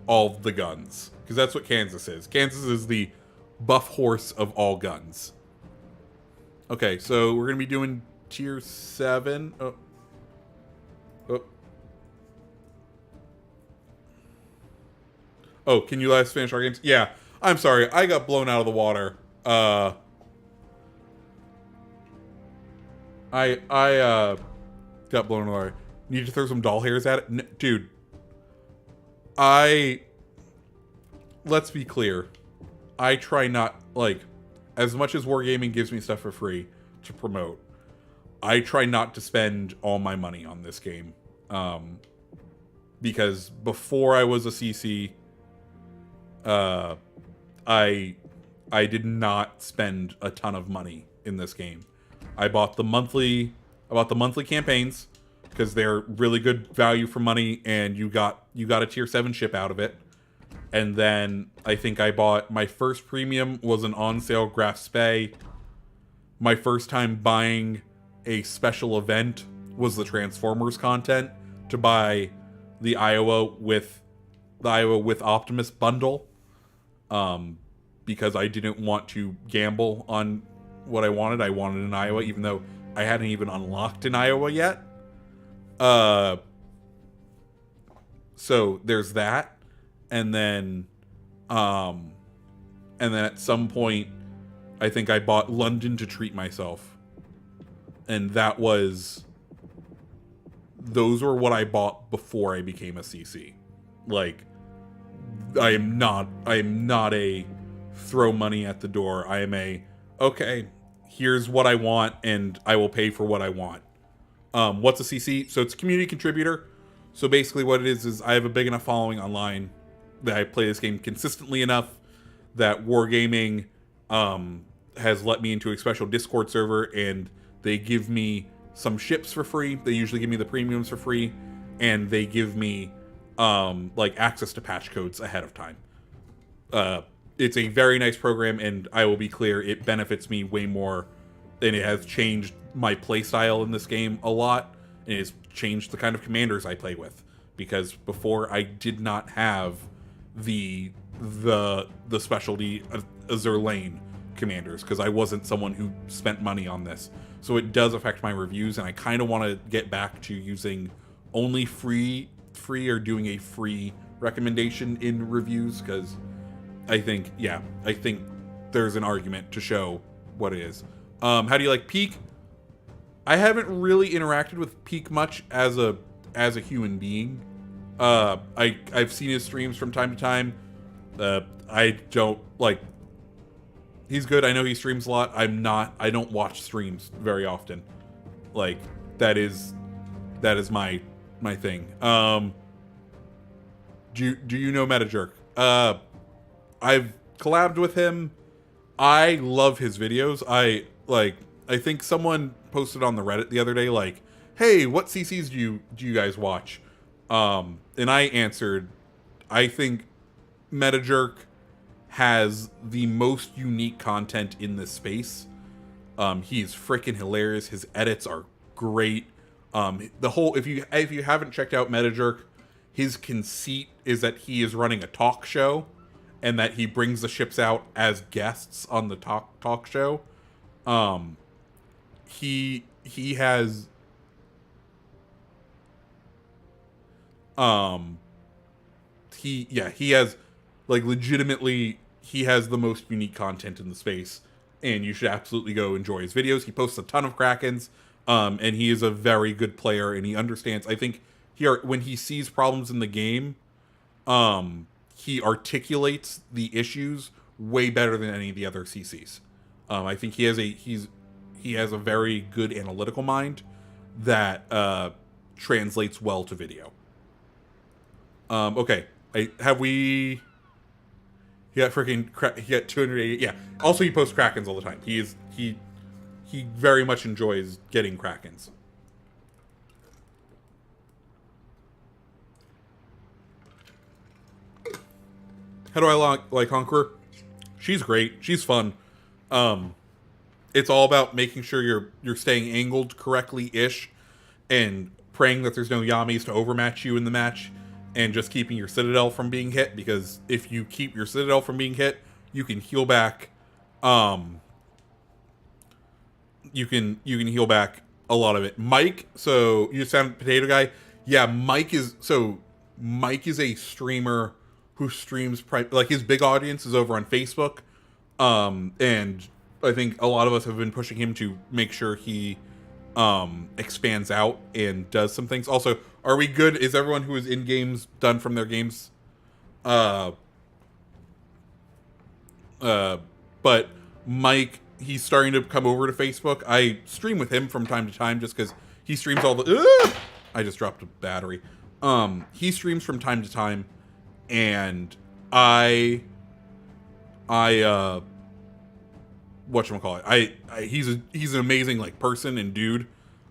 all the guns. Because that's what Kansas is. Kansas is the buff horse of all guns. Okay, so we're going to be doing tier 7. Oh, can you let us finish our games? Yeah. I'm sorry, I got blown out of the water. I got blown out of the water. Need to throw some doll hairs at it? Dude. Let's be clear. I try not, like, as much as Wargaming gives me stuff for free to promote, I try not to spend all my money on this game. Because before I was a CC, I did not spend a ton of money in this game. I bought the monthly campaigns because they're really good value for money, and you got a tier 7 ship out of it. And then I think I bought my first premium was an on sale Graf Spee. My first time buying a special event was the Transformers content to buy the Iowa with Optimus bundle. Because I didn't want to gamble on what I wanted. I wanted an Iowa, even though I hadn't even unlocked an Iowa yet. So there's that. And then at some point, I think I bought London to treat myself. And those were what I bought before I became a CC. Like, I am not a throw money at the door. I am okay, here's what I want, and I will pay for what I want. What's a CC? So it's a community contributor. So basically what it is I have a big enough following online that I play this game consistently enough that Wargaming has let me into a special Discord server, and they give me some ships for free. They usually give me the premiums for free, and they give me like access to patch codes ahead of time. It's a very nice program, and I will be clear, it benefits me way more, and it has changed my playstyle in this game a lot, and it's changed the kind of commanders I play with. Because before, I did not have the specialty Azur Lane commanders, because I wasn't someone who spent money on this. So it does affect my reviews, and I kind of want to get back to using only free or doing a free recommendation in reviews, because I think there's an argument to show what it is. How do you like Peak? I haven't really interacted with Peak much as a human being. I've seen his streams from time to time. I don't like. He's good. I know he streams a lot. I don't watch streams very often. Like that is my thing. Do you know MetaJerk? I've collabed with him. I love his videos. I think someone posted on the Reddit the other day, like, "Hey, what CCs do you guys watch?" And I answered, I think MetaJerk has the most unique content in this space. He's freaking hilarious. His edits are great. The whole if you haven't checked out MetaJerk, his conceit is that he is running a talk show, and that he brings the ships out as guests on the talk show. He has he has like legitimately he has the most unique content in the space, and you should absolutely go enjoy his videos. He posts a ton of Krakens, and he is a very good player, and he understands. I think when he sees problems in the game, he articulates the issues way better than any of the other CCs. I think he has a very good analytical mind that translates well to video. Okay, he got 280. Yeah. Also, he posts Krakens all the time. He very much enjoys getting Krakens. How do I like Conqueror? She's great. She's fun. It's all about making sure you're staying angled correctly-ish, and praying that there's no Yamis to overmatch you in the match, and just keeping your Citadel from being hit, because if you keep your Citadel from being hit, you can heal back. You can heal back a lot of it. Mike, so you sound potato guy. Yeah, Mike is a streamer who streams like his big audience is over on Facebook, and I think a lot of us have been pushing him to make sure he expands out and does some things. Also, are we good? Is everyone who is in games done from their games? But Mike, he's starting to come over to Facebook. I stream with him from time to time just because he streams all the. I just dropped a battery. He streams from time to time, and whatchamacallit, he's an amazing like person and dude,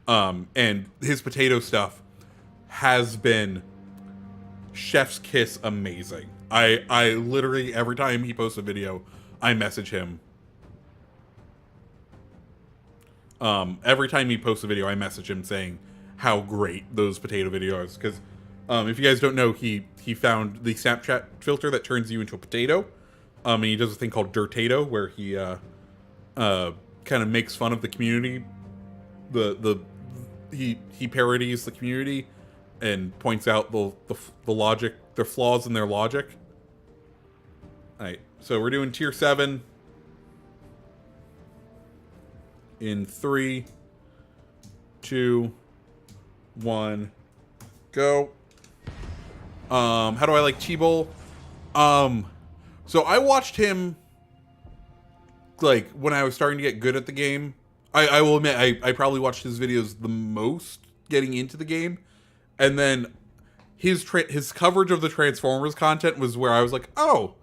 and his potato stuff has been chef's kiss amazing. I literally every time he posts a video, I message him. Every time he posts a video, I message him saying how great those potato videos, because if you guys don't know, he found the Snapchat filter that turns you into a potato, and he does a thing called Dirtato, where he kind of makes fun of the community. He parodies the community and points out the logic, their flaws in their logic. All right, so we're doing tier 7 in 3, 2, 1, go. How do I like T-Bowl? So I watched him like when I was starting to get good at the game. I will admit I probably watched his videos the most getting into the game, and then his coverage of the Transformers content was where I was like, oh,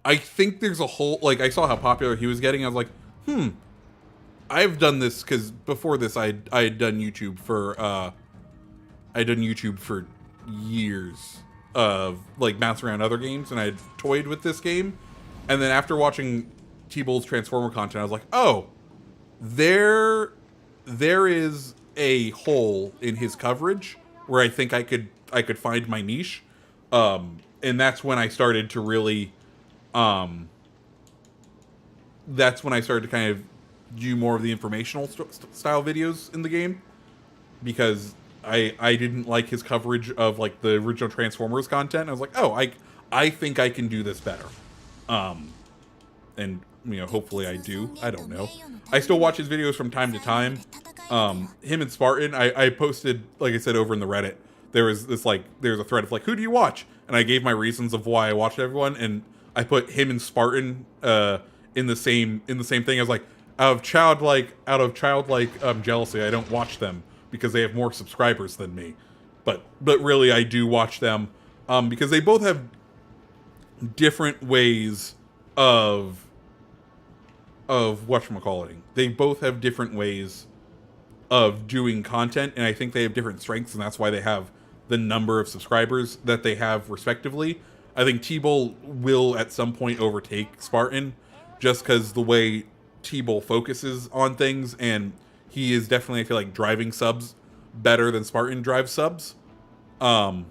I think there's a whole, like, I saw how popular he was getting. I was like, I've done this, because before this I had done YouTube for years of like bouncing around other games, and I had toyed with this game, and then after watching T-Bull's Transformer content, I was like, oh, there is a hole in his coverage where I think I could find my niche, and that's when I started to really kind of do more of the informational style videos in the game, because I didn't like his coverage of like the original Transformers content. I was like, oh, I think I can do this better. And, you know, hopefully I do. I don't know. I still watch his videos from time to time. Him and Spartan, I posted, like I said, over in the Reddit. There's a thread of like, who do you watch? And I gave my reasons of why I watched everyone, and I put him and Spartan in the same thing. I was like, out of childlike jealousy, I don't watch them because they have more subscribers than me. But really, I do watch them because they both have different ways of whatchamacalliting. They both have different ways of doing content, and I think they have different strengths, and that's why they have the number of subscribers that they have respectively. I think T-Bull will at some point overtake Spartan, just because the way T-Bull focuses on things, and he is definitely, I feel like, driving subs better than Spartan drives subs. But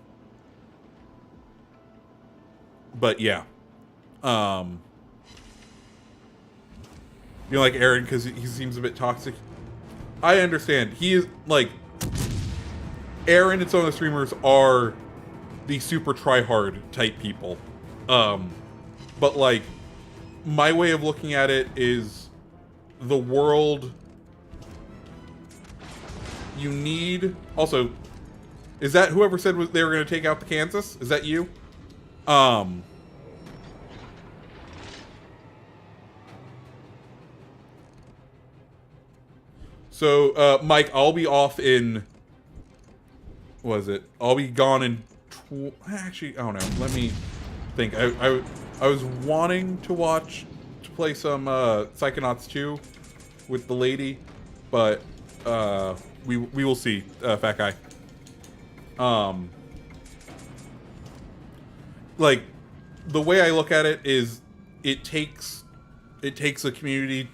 yeah. You know, like Aaron, because he seems a bit toxic. I understand. He is, like... Aaron and some of the streamers are the super try-hard type people. But, like, my way of looking at it is the world... You need... Also, is that whoever said they were going to take out the Kansas? Is that you? So, Mike, I'll be off in... What is it? I'll be gone in... Actually, I don't know. Let me think. I was wanting to play some Psychonauts 2 with the lady, but we will see, fat guy. Like, the way I look at it is it takes a community,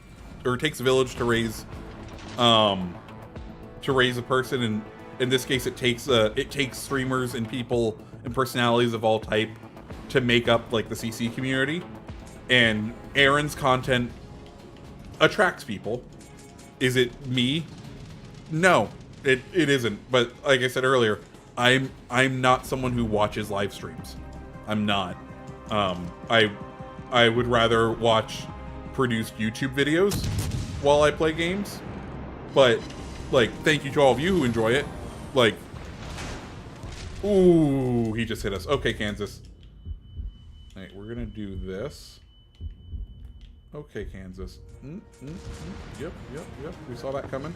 or it takes a village to raise a person, and in this case it takes streamers and people and personalities of all type to make up, like, the CC community. And Aaron's content attracts people. Is it me? No, it isn't. But like I said earlier, I'm not someone who watches live streams. I'm not. I would rather watch produced YouTube videos while I play games. But, like, thank you to all of you who enjoy it. Like, ooh, he just hit us. Okay, Kansas. All right, we're gonna do this. Okay, Kansas. Yep. We saw that coming.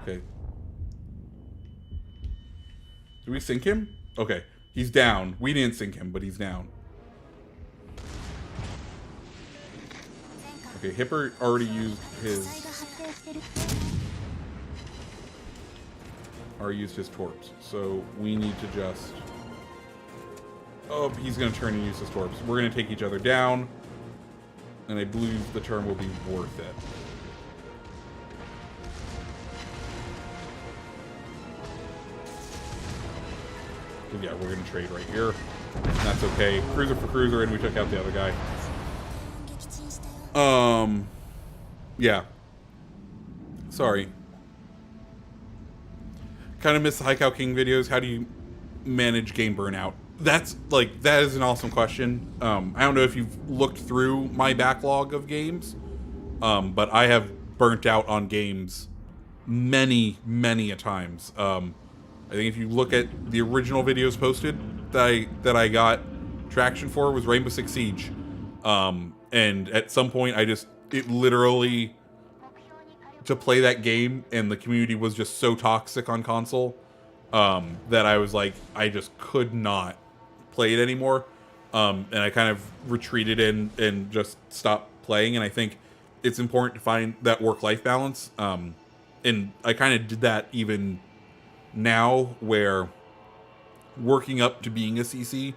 Okay. Do we sink him? Okay. He's down. We didn't sink him, but he's down. Okay, Hipper already used his torps. So we need to just... Oh, he's going to turn and use his torps. We're going to take each other down. And I believe the turn will be worth it. Yeah, we're gonna trade right here. That's okay. Cruiser for cruiser, and we took out the other guy. Yeah. Sorry. Kind of miss the High Cow King videos. How do you manage game burnout? That is an awesome question. I don't know if you've looked through my backlog of games, but I have burnt out on games many a times. I think if you look at the original videos posted that I got traction for was Rainbow Six Siege. And at some point it literally, to play that game, and the community was just so toxic on console, that I was like, I just could not play it anymore. And I kind of retreated and just stopped playing. And I think it's important to find that work-life balance. And I kind of did that even now, where working up to being a CC,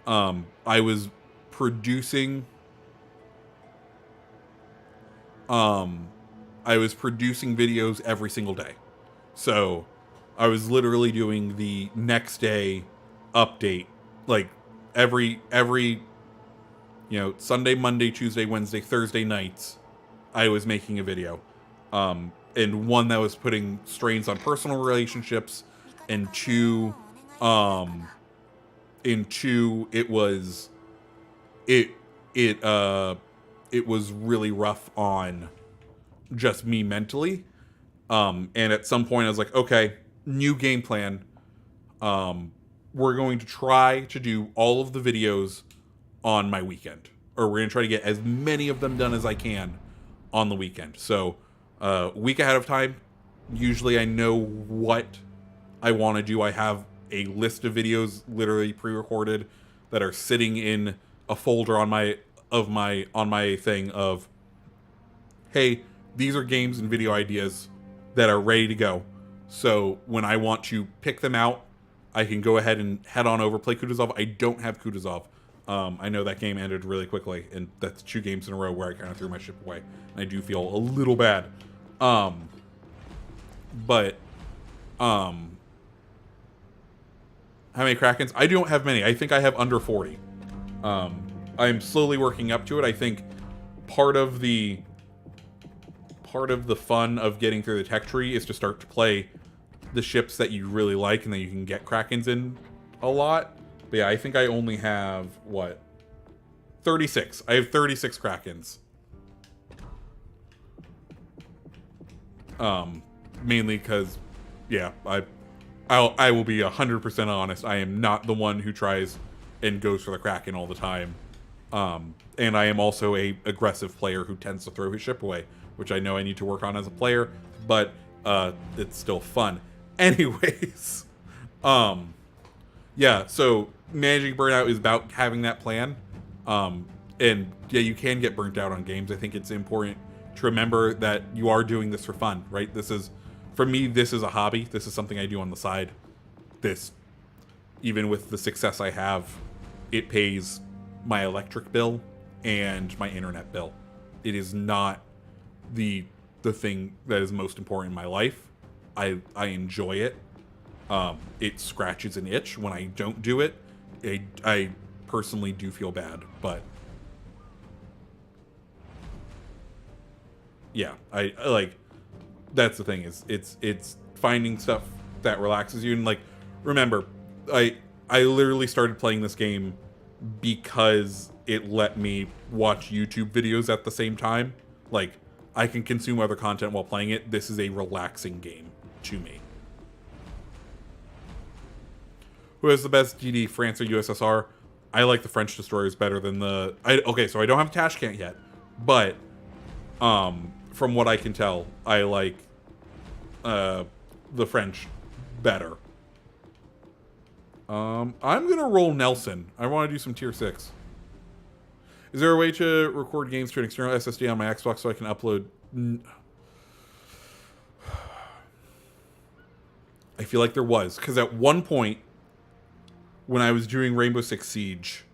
I was producing I was producing videos every single day. So I was literally doing the next day update, like every Sunday, Monday, Tuesday, Wednesday, Thursday nights, I was making a video. And one that was putting strains on personal relationships, and two, it was it was really rough on just me mentally. And at some point I was like, okay, new game plan. We're going to try to do all of the videos on my weekend, or we're going to try to get as many of them done as I can on the weekend. So, week ahead of time, usually I know what I want to do. I have a list of videos literally pre-recorded that are sitting in a folder on my thing of, hey, these are games and video ideas that are ready to go. So when I want to pick them out, I can go ahead and head on over, play Kutuzov. I don't have Kutuzov. I know that game ended really quickly, and that's 2 games in a row where I kind of threw my ship away. And I do feel a little bad. How many Krakens? I don't have many. I think I have under 40. I'm slowly working up to it. I think part of the fun of getting through the tech tree is to start to play the ships that you really like, and then you can get Krakens in a lot. But yeah, I think I only have, 36. I have 36 Krakens. Mainly because, yeah, I will be 100% honest. I am not the one who tries and goes for the Kraken all the time. And I am also a aggressive player who tends to throw his ship away, which I know I need to work on as a player, but it's still fun. Anyways, yeah, so managing burnout is about having that plan. And yeah, you can get burnt out on games. I think it's important to remember that you are doing this for fun, right? For me, this is a hobby. This is something I do on the side. Even with the success I have, it pays my electric bill and my internet bill. It is not the thing that is most important in my life. I enjoy it. It scratches an itch when I don't do it. I personally do feel bad, but yeah, I like, that's the thing, is it's finding stuff that relaxes you. And like, remember, I literally started playing this game because it let me watch YouTube videos at the same time. Like, I can consume other content while playing it. This is a relaxing game to me. Who has the best GD, France or USSR? I like the French destroyers better than the... Okay, so I don't have Tashkent yet, but from what I can tell, I like the French better. I'm gonna roll Nelson. I want to do some tier 6. Is there a way to record games to an external SSD on my Xbox so I can upload? I feel like there was, because at one point when I was doing Rainbow Six Siege,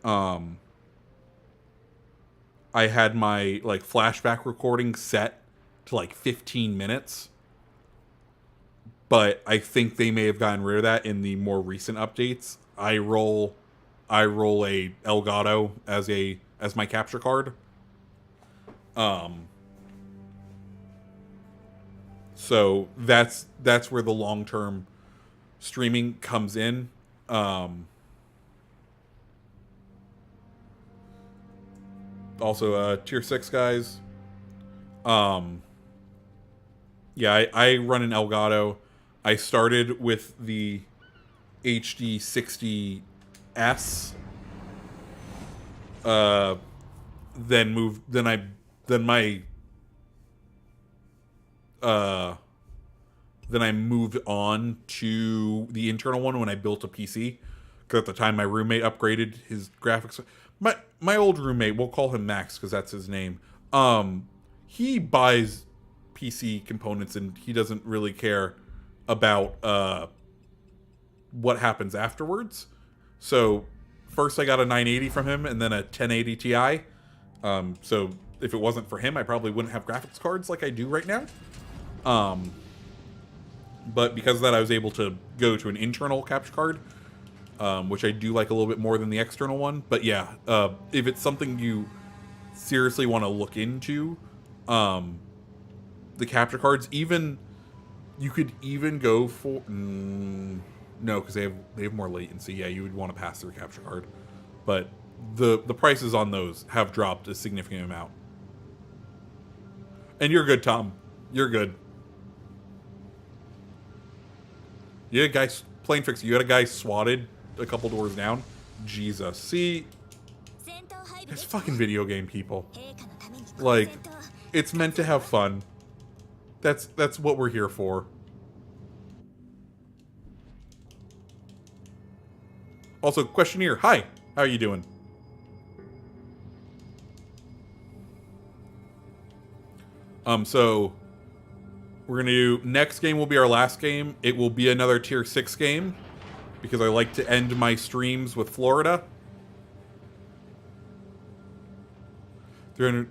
I had my like flashback recording set to like 15 minutes. But I think they may have gotten rid of that in the more recent updates. I roll a Elgato as my capture card. So that's where the long-term streaming comes in. Also, tier 6 guys. Yeah, I run an Elgato. I started with the HD60S. Then I moved on to the internal one when I built a PC. Because at the time my roommate upgraded his graphics. My old roommate, we'll call him Max because that's his name. He buys PC components and he doesn't really care about what happens afterwards. So first I got a 980 from him and then a 1080 Ti. So if it wasn't for him, I probably wouldn't have graphics cards like I do right now. But because of that, I was able to go to an internal capture card, which I do like a little bit more than the external one. But yeah, if it's something you seriously want to look into, the capture cards, even you could even go for no, because they have more latency. Yeah, you would want to pass through a capture card, but the prices on those have dropped a significant amount. And you're good, Tom. You're good. You had a guy plane fix. You had a guy swatted a couple doors down. Jesus, see, it's fucking video game people. Like, it's meant to have fun. That's what we're here for. Also, questionnaire. Hi, how are you doing? So we're gonna do, next game will be our last game. It will be another tier 6 game because I like to end my streams with Florida. 300.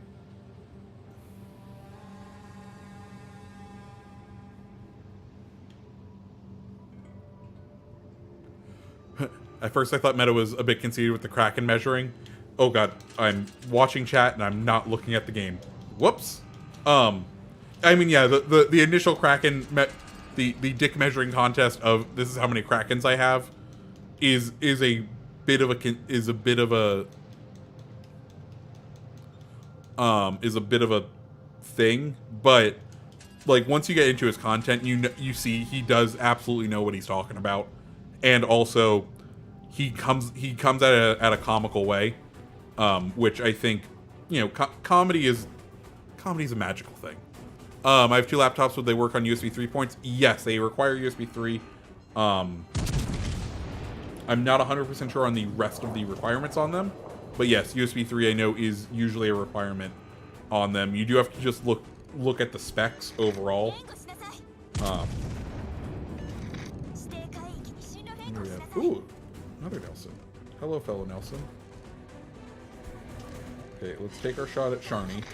At first I thought Meta was a bit conceited with the Kraken measuring. Oh god, I'm watching chat and I'm not looking at the game. Whoops. I mean, yeah, the initial Kraken, the dick measuring contest of this is how many Krakens I have, is a bit of a thing, but like once you get into his content, you see he does absolutely know what he's talking about, and also he comes at a comical way, which I think, you know, comedy is a magical thing. I have 2 laptops. Would they work on USB 3 points? Yes, they require USB 3. I'm not 100% sure on the rest of the requirements on them, but yes, USB 3 I know is usually a requirement on them. You do have to just look at the specs overall. Ooh, another Nelson. Hello, fellow Nelson. Okay, let's take our shot at Sharny.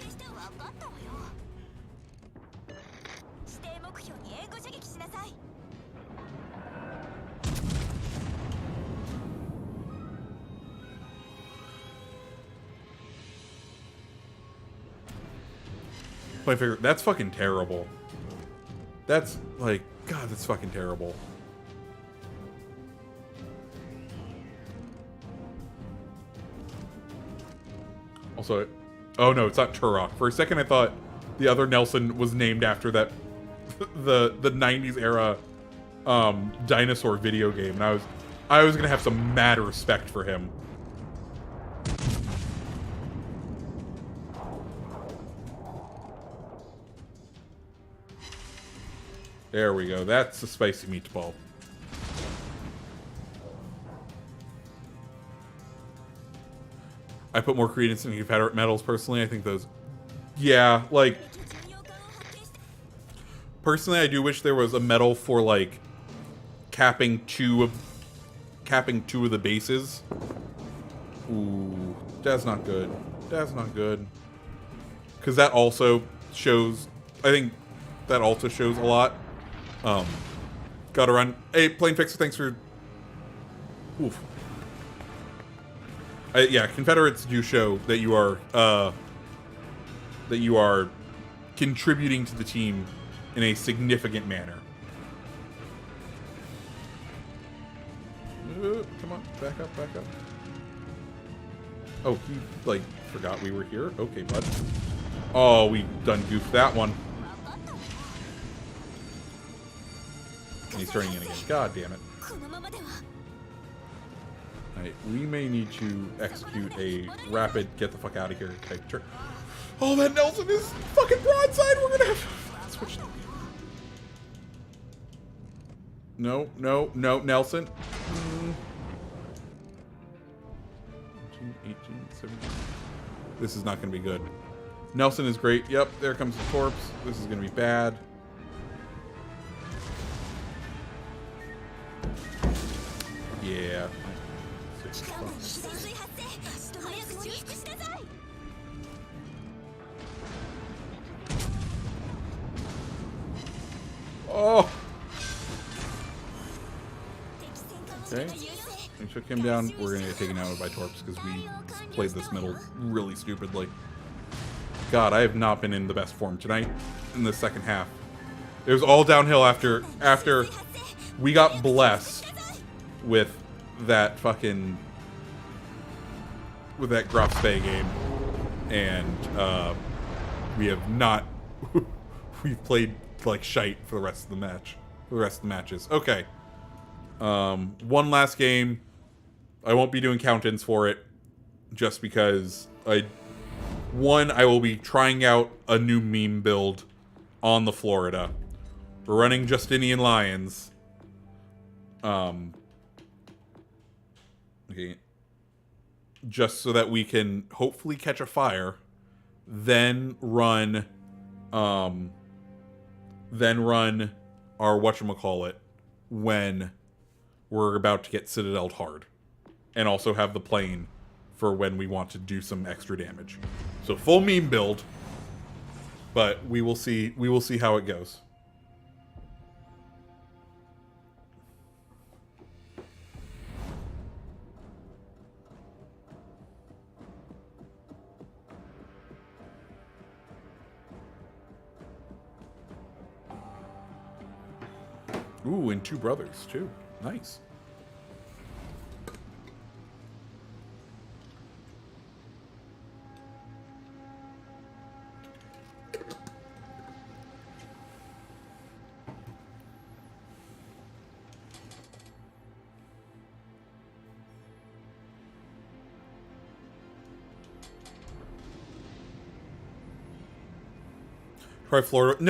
My favorite. That's fucking terrible. That's like, God, that's fucking terrible. Also, oh no, it's not Turok. For a second, I thought the other Nelson was named after that the 90s era dinosaur video game, and I was gonna have some mad respect for him. There we go. That's a spicy meatball. I put more credence in Confederate medals personally. I think those, yeah, like personally, I do wish there was a medal for like capping two of the bases. Ooh, that's not good. That's not good. Because that also shows, I think that also shows a lot. Gotta run. Hey, Plane Fixer, thanks for... Oof. Yeah, Confederates do show that you are contributing to the team in a significant manner. Come on, back up, back up. Oh, he, like, forgot we were here? Okay, bud. Oh, we done goofed that one. And he's turning in again. God damn it. Alright, we may need to execute a rapid get the fuck out of here type turn. Oh, that Nelson is fucking broadside! We're gonna have to switch. No, no, no, Nelson. 18, 17. This is not gonna be good. Nelson is great. Yep, there comes the corpse. This is gonna be bad. Yeah. Oh. Okay. We took him down. We're gonna get taken out by Torps because we played this middle really stupidly. God, I have not been in the best form tonight in the second half. It was all downhill after we got blessed with that fucking Graf Spey game, and we have not. We've played like shite for the rest of the match. For the rest of the matches. Okay. One last game. I won't be doing count-ins for it, just because I will be trying out a new meme build on the Florida. We're running Justinian Lions. Okay. Just so that we can hopefully catch a fire, then run our whatchamacallit when we're about to get Citadel'd hard. And also have the plane for when we want to do some extra damage. So full meme build, but we will see how it goes. Ooh, and two brothers too. Nice. Try Florida.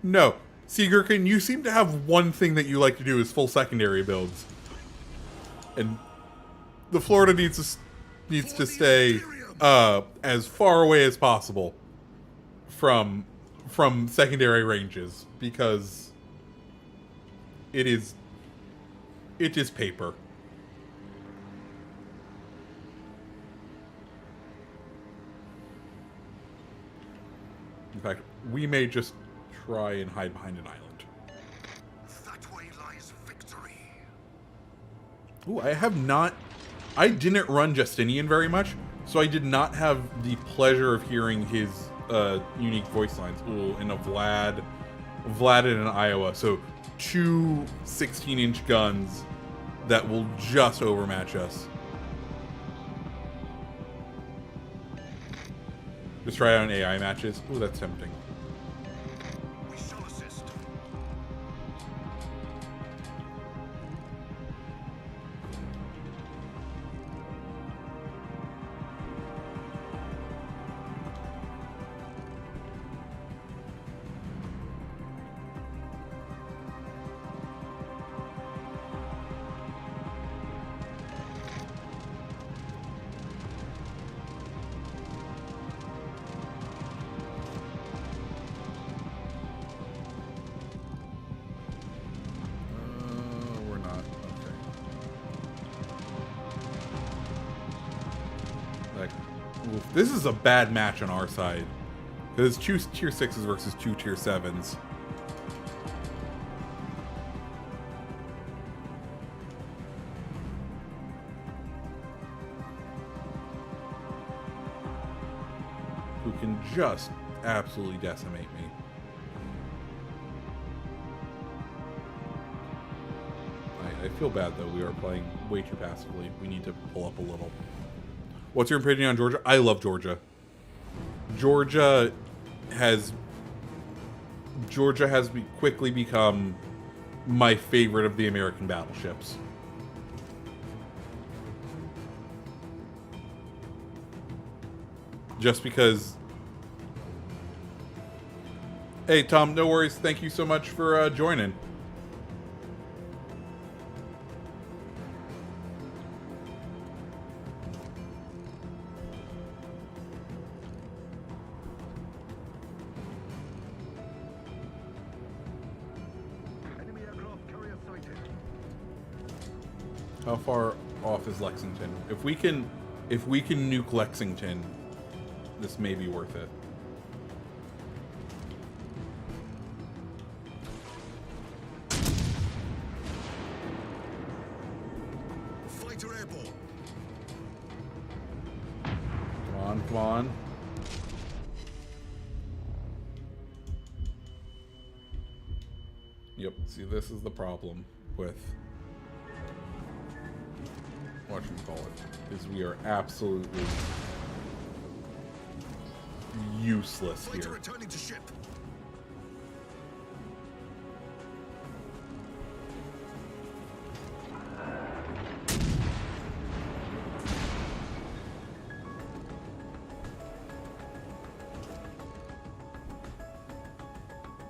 No. Seagurkin, you seem to have one thing that you like to do is full secondary builds. And the Florida needs to stay as far away as possible from secondary ranges, because it is paper. In fact, we may just try and hide behind an island. That way lies victory. Ooh, I didn't run Justinian very much, so I did not have the pleasure of hearing his unique voice lines. Ooh, and a Vlad and an Iowa. So two 16-inch guns that will just overmatch us. Just try out AI matches. Ooh, that's tempting. We shall assist. We're not. Okay. Like, oof, this is a bad match on our side. Because it's two tier 6s versus two tier 7s. Who can just absolutely decimate me. I feel bad, though. We are playing way too passively. We need to pull up a little. What's your opinion on Georgia? I love Georgia. Georgia has quickly become my favorite of the American battleships. Just because... Hey, Tom, no worries. Thank you so much for joining. Enemy aircraft carrier sighted. How far off is Lexington? If we can nuke Lexington, this may be worth it. Come on. Yep, see, this is the problem with what you call it, is we are absolutely useless Fighter here. returning to ship.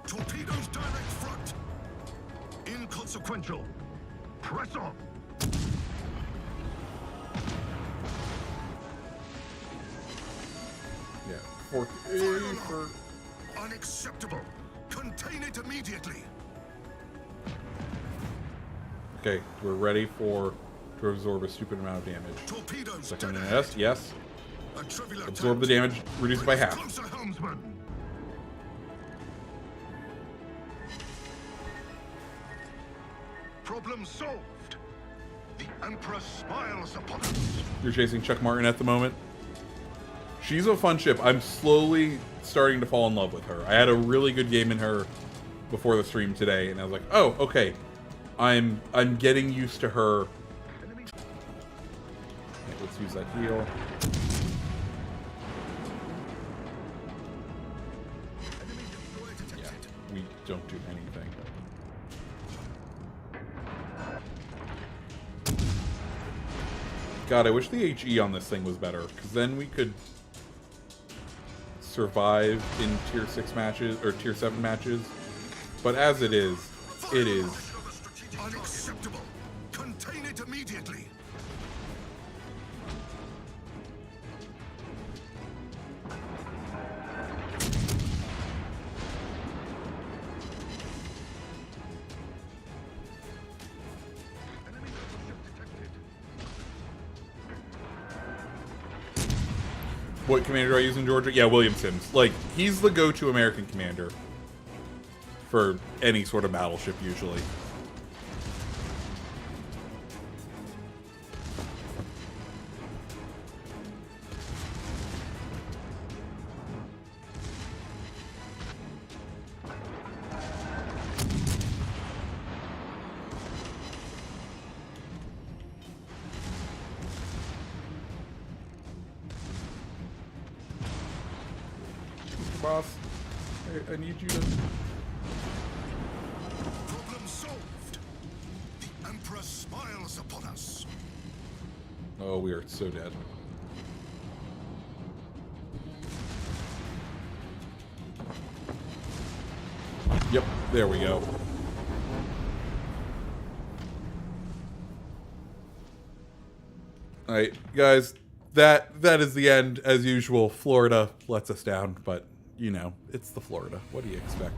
Torpedoes direct front. Inconsequential. Press on. Yeah, for Unacceptable. Contain it immediately. okay, we're ready to absorb a stupid amount of damage. Torpedoes Second dead in ahead. S, yes. A trivial Absorb the attempt. damage, reduce it by half. Closer, helmsman. Problem solved. The Emperor smiles upon us. You're chasing Chuck Martin at the moment. She's a fun ship. I'm slowly starting to fall in love with her. I had a really good game in her before the stream today, and I was like, oh, okay. I'm getting used to her. Enemy Okay, let's use that heal. destroyer detected. Yeah, we don't do anything. God, I wish the HE on this thing was better, because then we could survive in tier 6 matches, or tier 7 matches. But as it is, it is. Unacceptable. Contain it immediately. Enemy battleship detected. What commander do I use in Georgia? Yeah, William Sims. Like, he's the go-to American commander for any sort of battleship, usually. Boss, I need you to... Problem solved. The Emperor smiles upon us. Oh, we are so dead. Yep, there we go. Alright, guys, that is the end. As usual, Florida lets us down, but, you know, it's the Florida. What do you expect?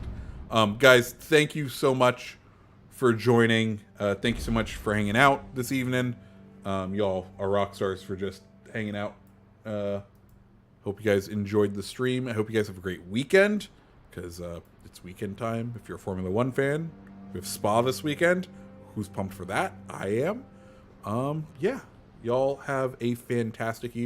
Guys, thank you so much for joining. Thank you so much for hanging out this evening. Y'all are rock stars for just hanging out. Hope you guys enjoyed the stream. I hope you guys have a great weekend, because it's weekend time. If you're a Formula One fan, we have Spa this weekend. Who's pumped for that? I am. Yeah. Y'all have a fantastic evening.